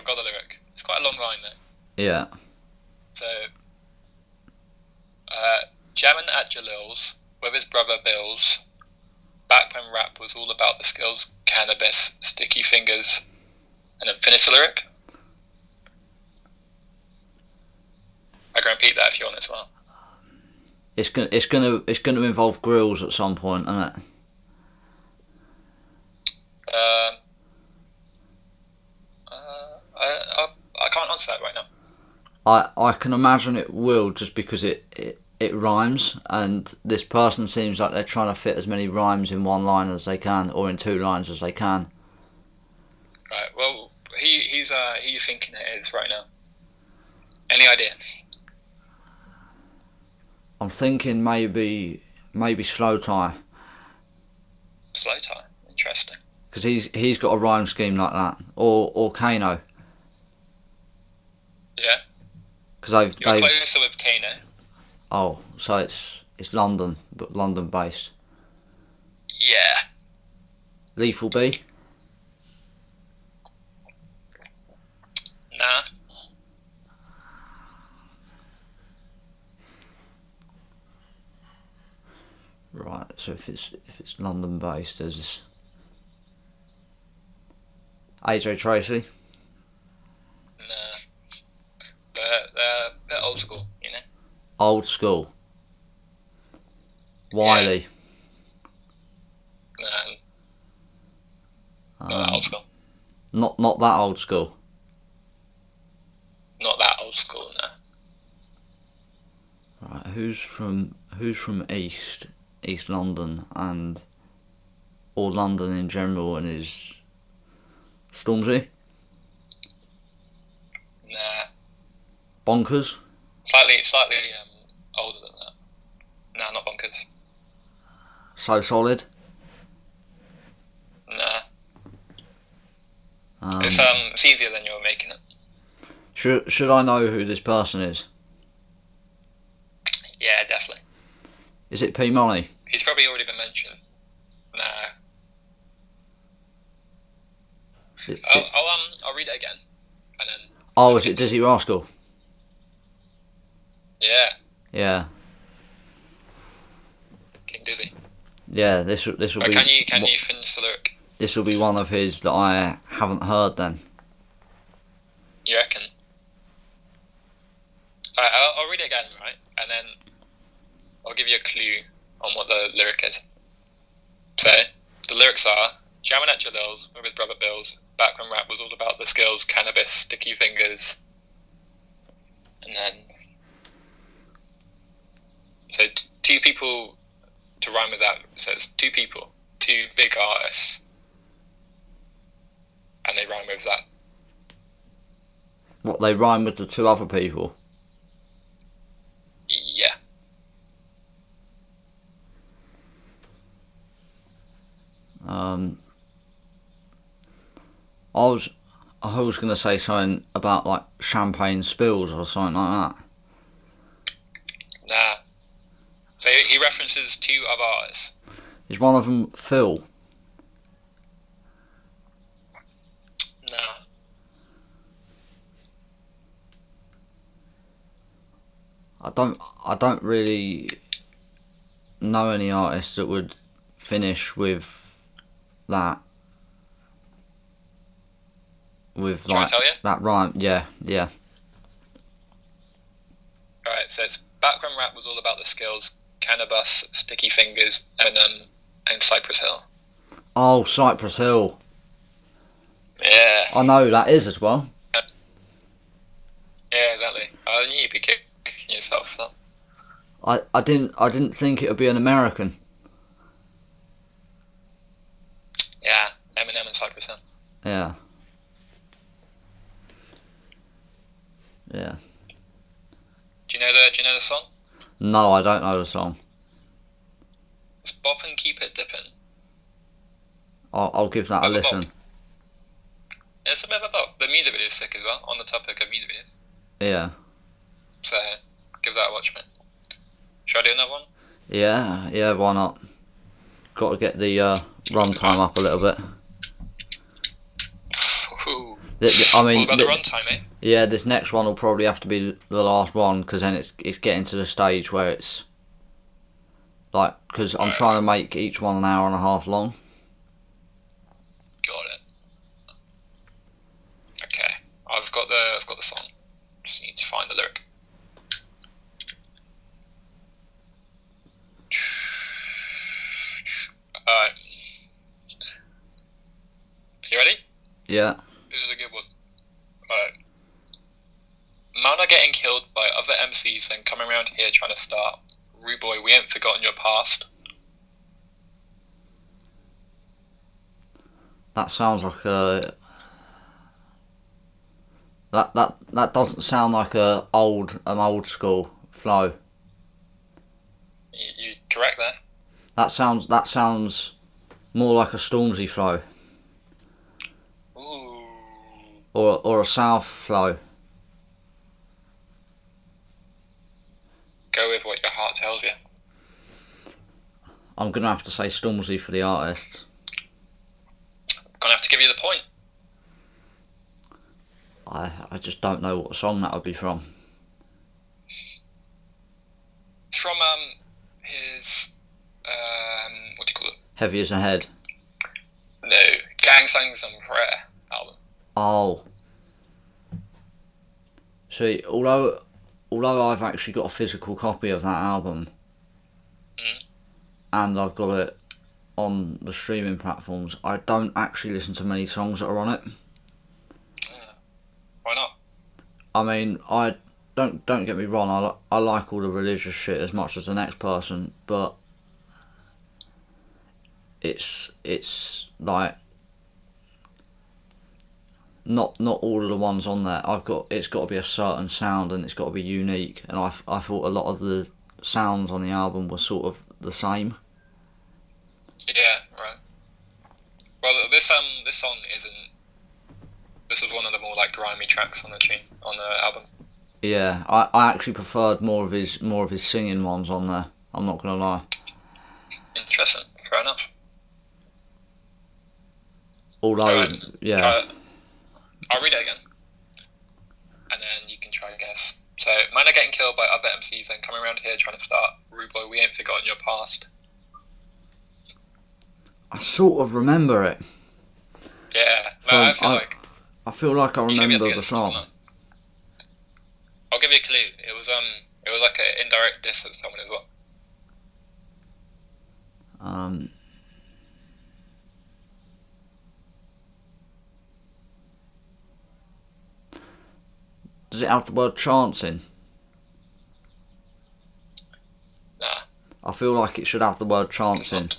got the lyric. It's quite a long line though. Yeah. So, jamming at Jalil's with his brother Bill's. Back when rap was all about the skills, cannabis, sticky fingers, and then finish the lyric. I can repeat that if you want as well. It's gonna involve grills at some point, isn't it? I can't answer that right now. I can imagine it will, just because it rhymes, and this person seems like they're trying to fit as many rhymes in one line as they can, or in 2 lines as they can. Right. Well, who you thinking it is right now? Any idea? I'm thinking maybe Slow Tie, Slow tie. Interesting. because he's got a rhyme scheme like that, or Kano, Yeah. because You're they've closer with Kano. oh, so it's London, but London based. Yeah. Lethal B. Nah. Right, so if it's London based, there's AJ Tracy. Nah. They're a bit old school, you know. Old school. Wiley. Nah. Not that old school. Not that old school. Not that old school. Nah. Right, who's from East London, and or London in general, and is Stormzy? Nah. Bonkers? Slightly older than that. Nah, not Bonkers. So Solid? Nah. It's easier than you're making it. Should I know who this person is? Yeah, definitely. Is it P Money? He's probably already been mentioned. Nah. I'll read it again, and then. Oh, is it Dizzy Rascal? Yeah. Yeah. King Dizzy. Yeah, this will be. Can you finish the lyric? This will be one of his that I haven't heard then. You reckon? I'll read it again, right? And then I'll give you a clue on what the lyric is. So, the lyrics are, jamming at Jalil's with his brother Bill's, back when rap was all about the skills, cannabis, sticky fingers, and then... So, 2 people to rhyme with that. So it's 2 people, 2 big artists, and they rhyme with that. What, they rhyme with the 2 other people? Yeah. I was gonna say something about like champagne spills or something like that. Nah. So he He references 2 other artists. Is one of them Phil? No. I don't really know any artists that would finish with that. With Shall I tell you? that rhyme. Yeah. Alright, so it's background rap was all about the skills, Cannabis, Sticky Fingers, Eminem, and Cypress Hill. Oh, Cypress Hill. Yeah. I know who that is as well. Yeah, exactly. I knew you'd be kicking yourself for that. I didn't think it would be an American. Yeah, Eminem and Cypress Hill. Yeah. Yeah. Do you know the song? No, I don't know the song. It's Bop and Keep It Dippin'. I'll give that a listen. Yeah, it's a bit of a bop. The music video is sick as well, on the topic of music videos. Yeah. So, give that a watch, mate. Should I do another one? Yeah, why not? Got to get the runtime up a little bit. Ooh. I mean, all about the runtime, eh? Yeah, this next one will probably have to be the last one, because then it's getting to the stage where it's like, because I'm trying to make each one an hour and a half long. Got it. Okay, I've got the song. Just need to find the lyric. Alright. You ready? Yeah. This is a good one. Alright. Man are getting killed by other MCs and coming around here trying to start. Rude boy, we ain't forgotten your past. That sounds like a... That doesn't sound like an old school flow. You correct there? That sounds more like a Stormzy flow. Ooh. Or a South flow. Go with what your heart tells you. I'm gonna have to say Stormzy for the artist. Gonna have to give you the point. I just don't know what song that would be from. It's from his what do you call it? Heavy as a Head. No, Gang Signs and Prayer album. Oh. See, although I've actually got a physical copy of that album, and I've got it on the streaming platforms, I don't actually listen to many songs that are on it. Why not? I mean, I don't get me wrong. I like all the religious shit as much as the next person, but it's like not all of the ones on there. It's got to be a certain sound and it's got to be unique. And I thought a lot of the sounds on the album were sort of the same. Yeah, right. Well, this song isn't. This was one of the more like grimy tracks on the album. Yeah, I actually preferred more of his singing ones on there. I'm not gonna lie. Interesting. Fair enough. Although, Right. yeah. I'll read it again, and then you can try to guess. So, man are getting killed by other MCs and coming around here trying to start. Rude boy, we ain't forgotten your past. I sort of remember it. Yeah, no, I feel like I remember the song. I'll give you a clue. It was like an indirect diss of someone as well. Does it have the word chance in? Nah. I feel like it should have the word chance in.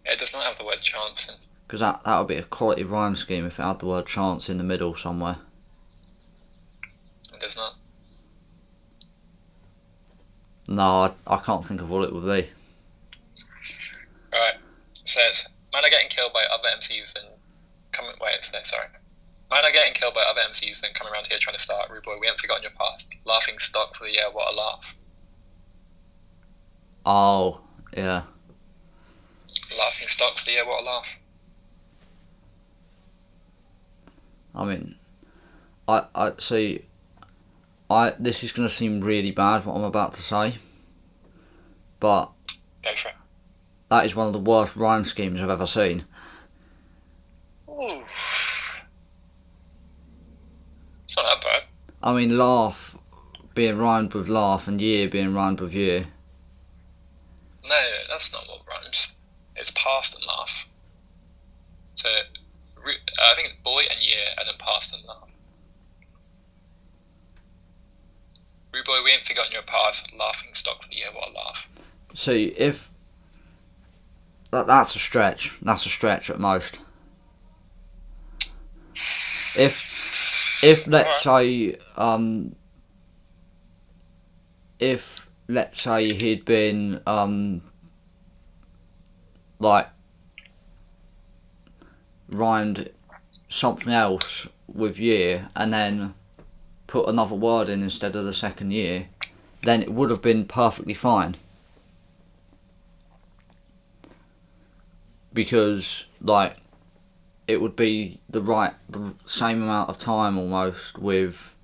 It does not have the word chance in. Because that would be a quality rhyme scheme if it had the word chance in the middle somewhere. It does not. No, I can't think of what it would be. Alright. It says, man are getting killed by other MCs and coming. Wait, sorry. Man are getting killed by other MCs and coming around here trying to start. Rude boy, we ain't forgotten your past. Laughing stock for the year, what a laugh. Oh, yeah. Laughing stock for the year, what a laugh. I mean, I see. This is going to seem really bad what I'm about to say, but Go for it. that is one of the worst rhyme schemes I've ever seen. Ooh. It's not that bad. I mean, laugh being rhymed with laugh and year being rhymed with year. No, that's not what rhymes. It's past and laugh. So, I think it's boy and year, and then past and laugh. Rude boy, we ain't forgotten your past. Laughing stock for the year, what a laugh. See, if that's a stretch. That's a stretch at most. If let's say if let's say he'd been like rhymed something else with year and then put another word in instead of the second year, then it would have been perfectly fine. Because like it would be the same amount of time almost with,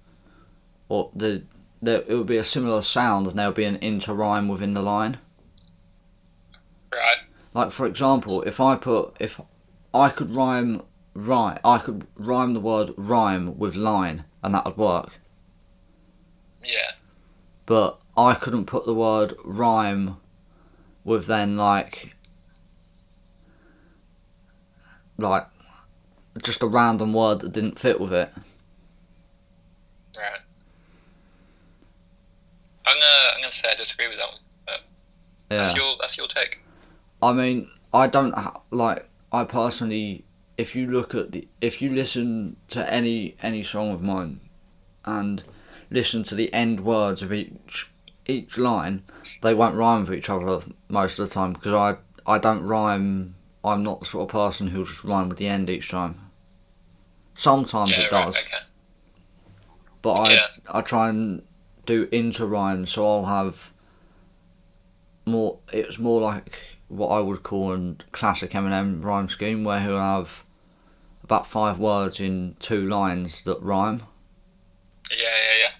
or it would be a similar sound and there would be an inter-rhyme within the line. Right. Like for example, if I could rhyme the word rhyme with line and that would work. Yeah. But I couldn't put the word rhyme with then like just a random word that didn't fit with it. Right. I'm gonna say I disagree with that one. But Yeah. That's your take. I mean, I personally, if you listen to any song of mine and listen to the end words of each line, they won't rhyme with each other most of the time because I don't rhyme. I'm not the sort of person who'll just rhyme with the end each time. Sometimes it does, Okay. but I try and do inter rhymes, so I'll have more. It's more like what I would call a classic Eminem rhyme scheme, where he'll have about 5 words in 2 lines that rhyme. Yeah.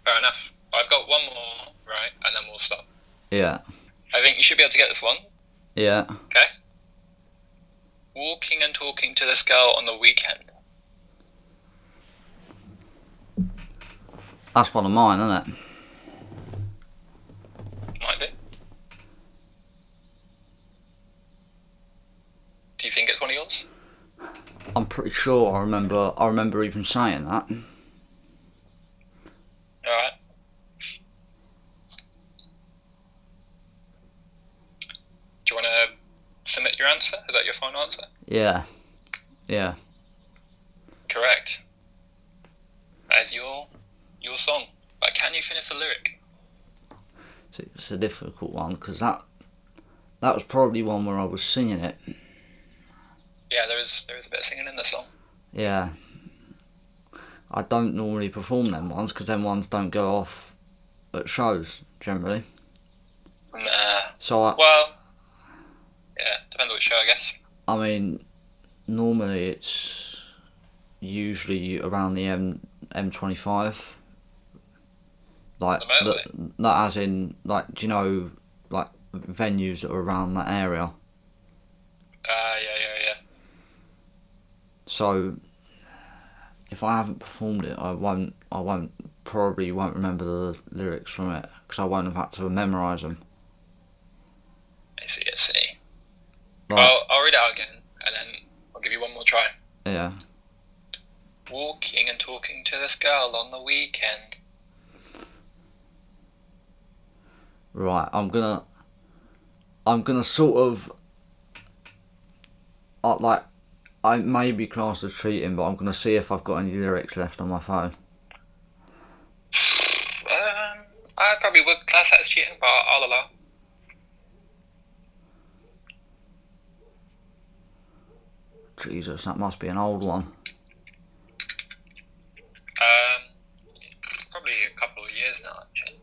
Fair enough. I've got one more, right, and then we'll stop. Yeah. I think you should be able to get this one. Yeah. Okay. Walking and talking to this girl on the weekend. That's one of mine, isn't it? Might be. Do you think it's one of yours? I'm pretty sure I remember even saying that. Alright. Do you want to submit your answer? Is that your final answer? Yeah. Correct. That is your song. But can you finish the lyric? It's a difficult one because that was probably one where I was singing it. Yeah, there is a bit of singing in the song. Yeah. I don't normally perform them ones because them ones don't go off at shows generally. Nah. So yeah, depends on which show, I guess. I mean, normally it's usually around the M25. Like that, as in like, do you know, like venues that are around that area? Yeah. So if I haven't performed it, I probably won't remember the lyrics from it because I won't have had to memorise them. I see. Well, I'll read it out again, and then I'll give you one more try. Yeah. Walking and talking to this girl on the weekend. Right, I'm gonna sort of I may be classed as cheating, but I'm gonna see if I've got any lyrics left on my phone. I probably would class that as cheating, but I'll allow. Jesus, that must be an old one. Probably a couple of years now, actually.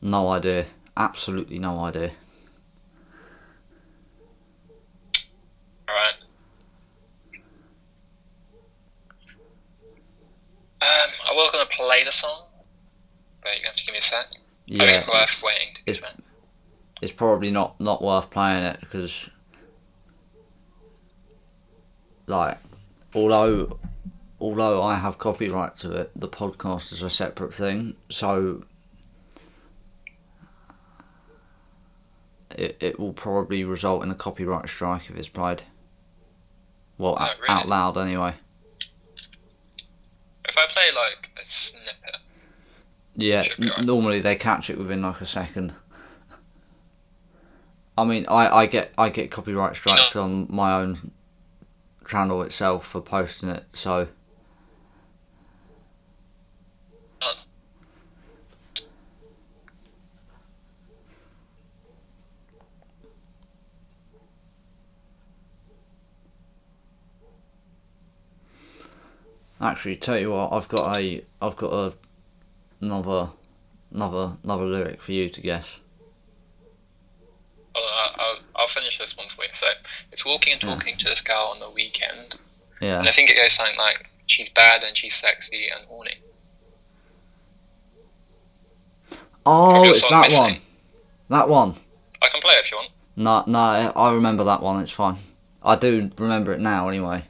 No idea. Absolutely no idea. Alright. I was going to play the song, but you're going to have to give me a sec. Yeah, I think it's worth waiting to be fair. It's probably not worth playing it because, like, although I have copyright to it, the podcast is a separate thing, so it will probably result in a copyright strike if it's played. Well, Oh, really? out loud anyway. If I play like a snippet, Yeah, should be right. Normally they catch it within like a second. I mean, I get copyright strikes on my own channel itself for posting it, so. Actually, tell you what, I've got another lyric for you to guess. I'll finish this one for you. So it's walking and talking to this girl on the weekend. Yeah. And I think it goes something like, she's bad and she's sexy and horny. Oh, it's that one. That one. I can play it if you want. No, I remember that one. It's fine. I do remember it now, anyway.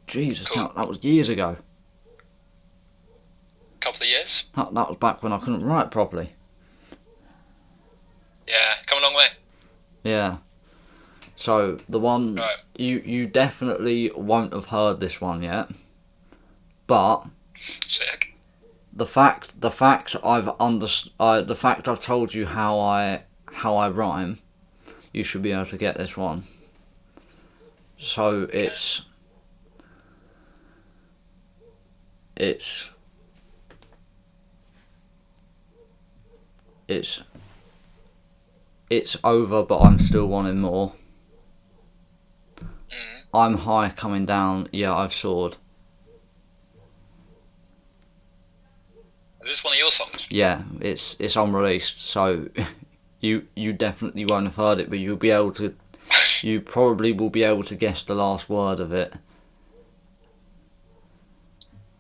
Jesus, Cool. that was years ago. Couple of years. That was back when I couldn't write properly. Yeah, come a long way. Yeah. So the one Right. you definitely won't have heard this one yet, but Sick. the fact I've told you how I rhyme, you should be able to get this one. So it's over, but I'm still wanting more. I'm high coming down, yeah, I've soared. Is this one of your songs? Yeah, it's unreleased, so you definitely won't have heard it, but you probably will be able to guess the last word of it.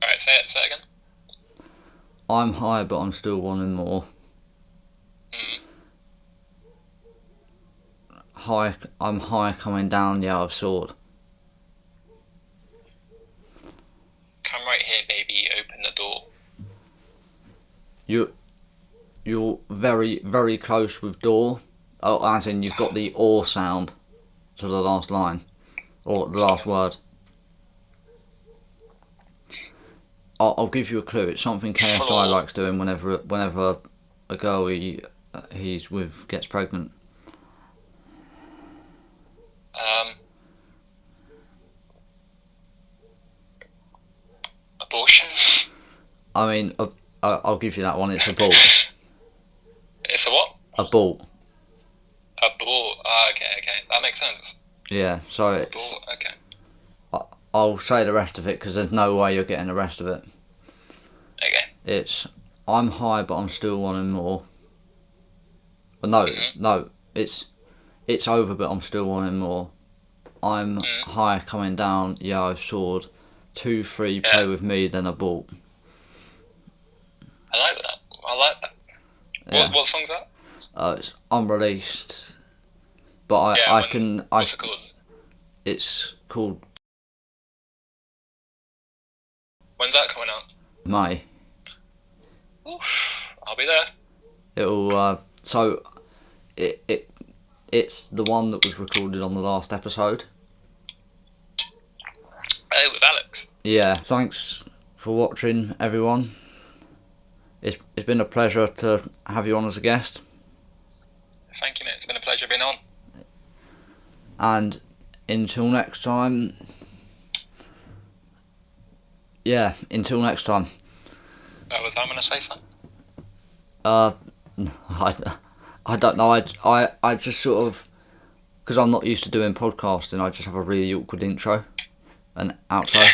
Alright, say it again. I'm high, but I'm still wanting more. I'm high coming down, yeah, I've soared. Come right here, baby, open the door. You're very, very close with door. Oh, as in you've got the or sound to the last line, or the last word. I'll give you a clue. It's something KSI likes doing whenever a girl he's with gets pregnant. Abortions. I mean, I'll give you that one. It's a ball. It's a what? A ball. A ball. Ah, okay. That makes sense. Yeah. So A it's. ball. Okay. I'll say the rest of it because there's no way you're getting the rest of it. Okay. It's I'm high, but I'm still wanting more. Well, no. It's over, but I'm still wanting more. I'm high coming down. Yeah, I've soared. 2, 3, play with me, then a ball. I like that. Yeah. What song's that? It's unreleased, but What's it called? It's called When's that coming out? May. Oof, I'll be there. It'll so it's the one that was recorded on the last episode. Oh, with Alex. Yeah. Thanks for watching, everyone. It's been a pleasure to have you on as a guest. Thank you, mate. It's been a pleasure being on. And until next time. Yeah, until next time. Was I going to say something? I don't know. I just sort of, because I'm not used to doing podcasting, I just have a really awkward intro. an outro? Yeah.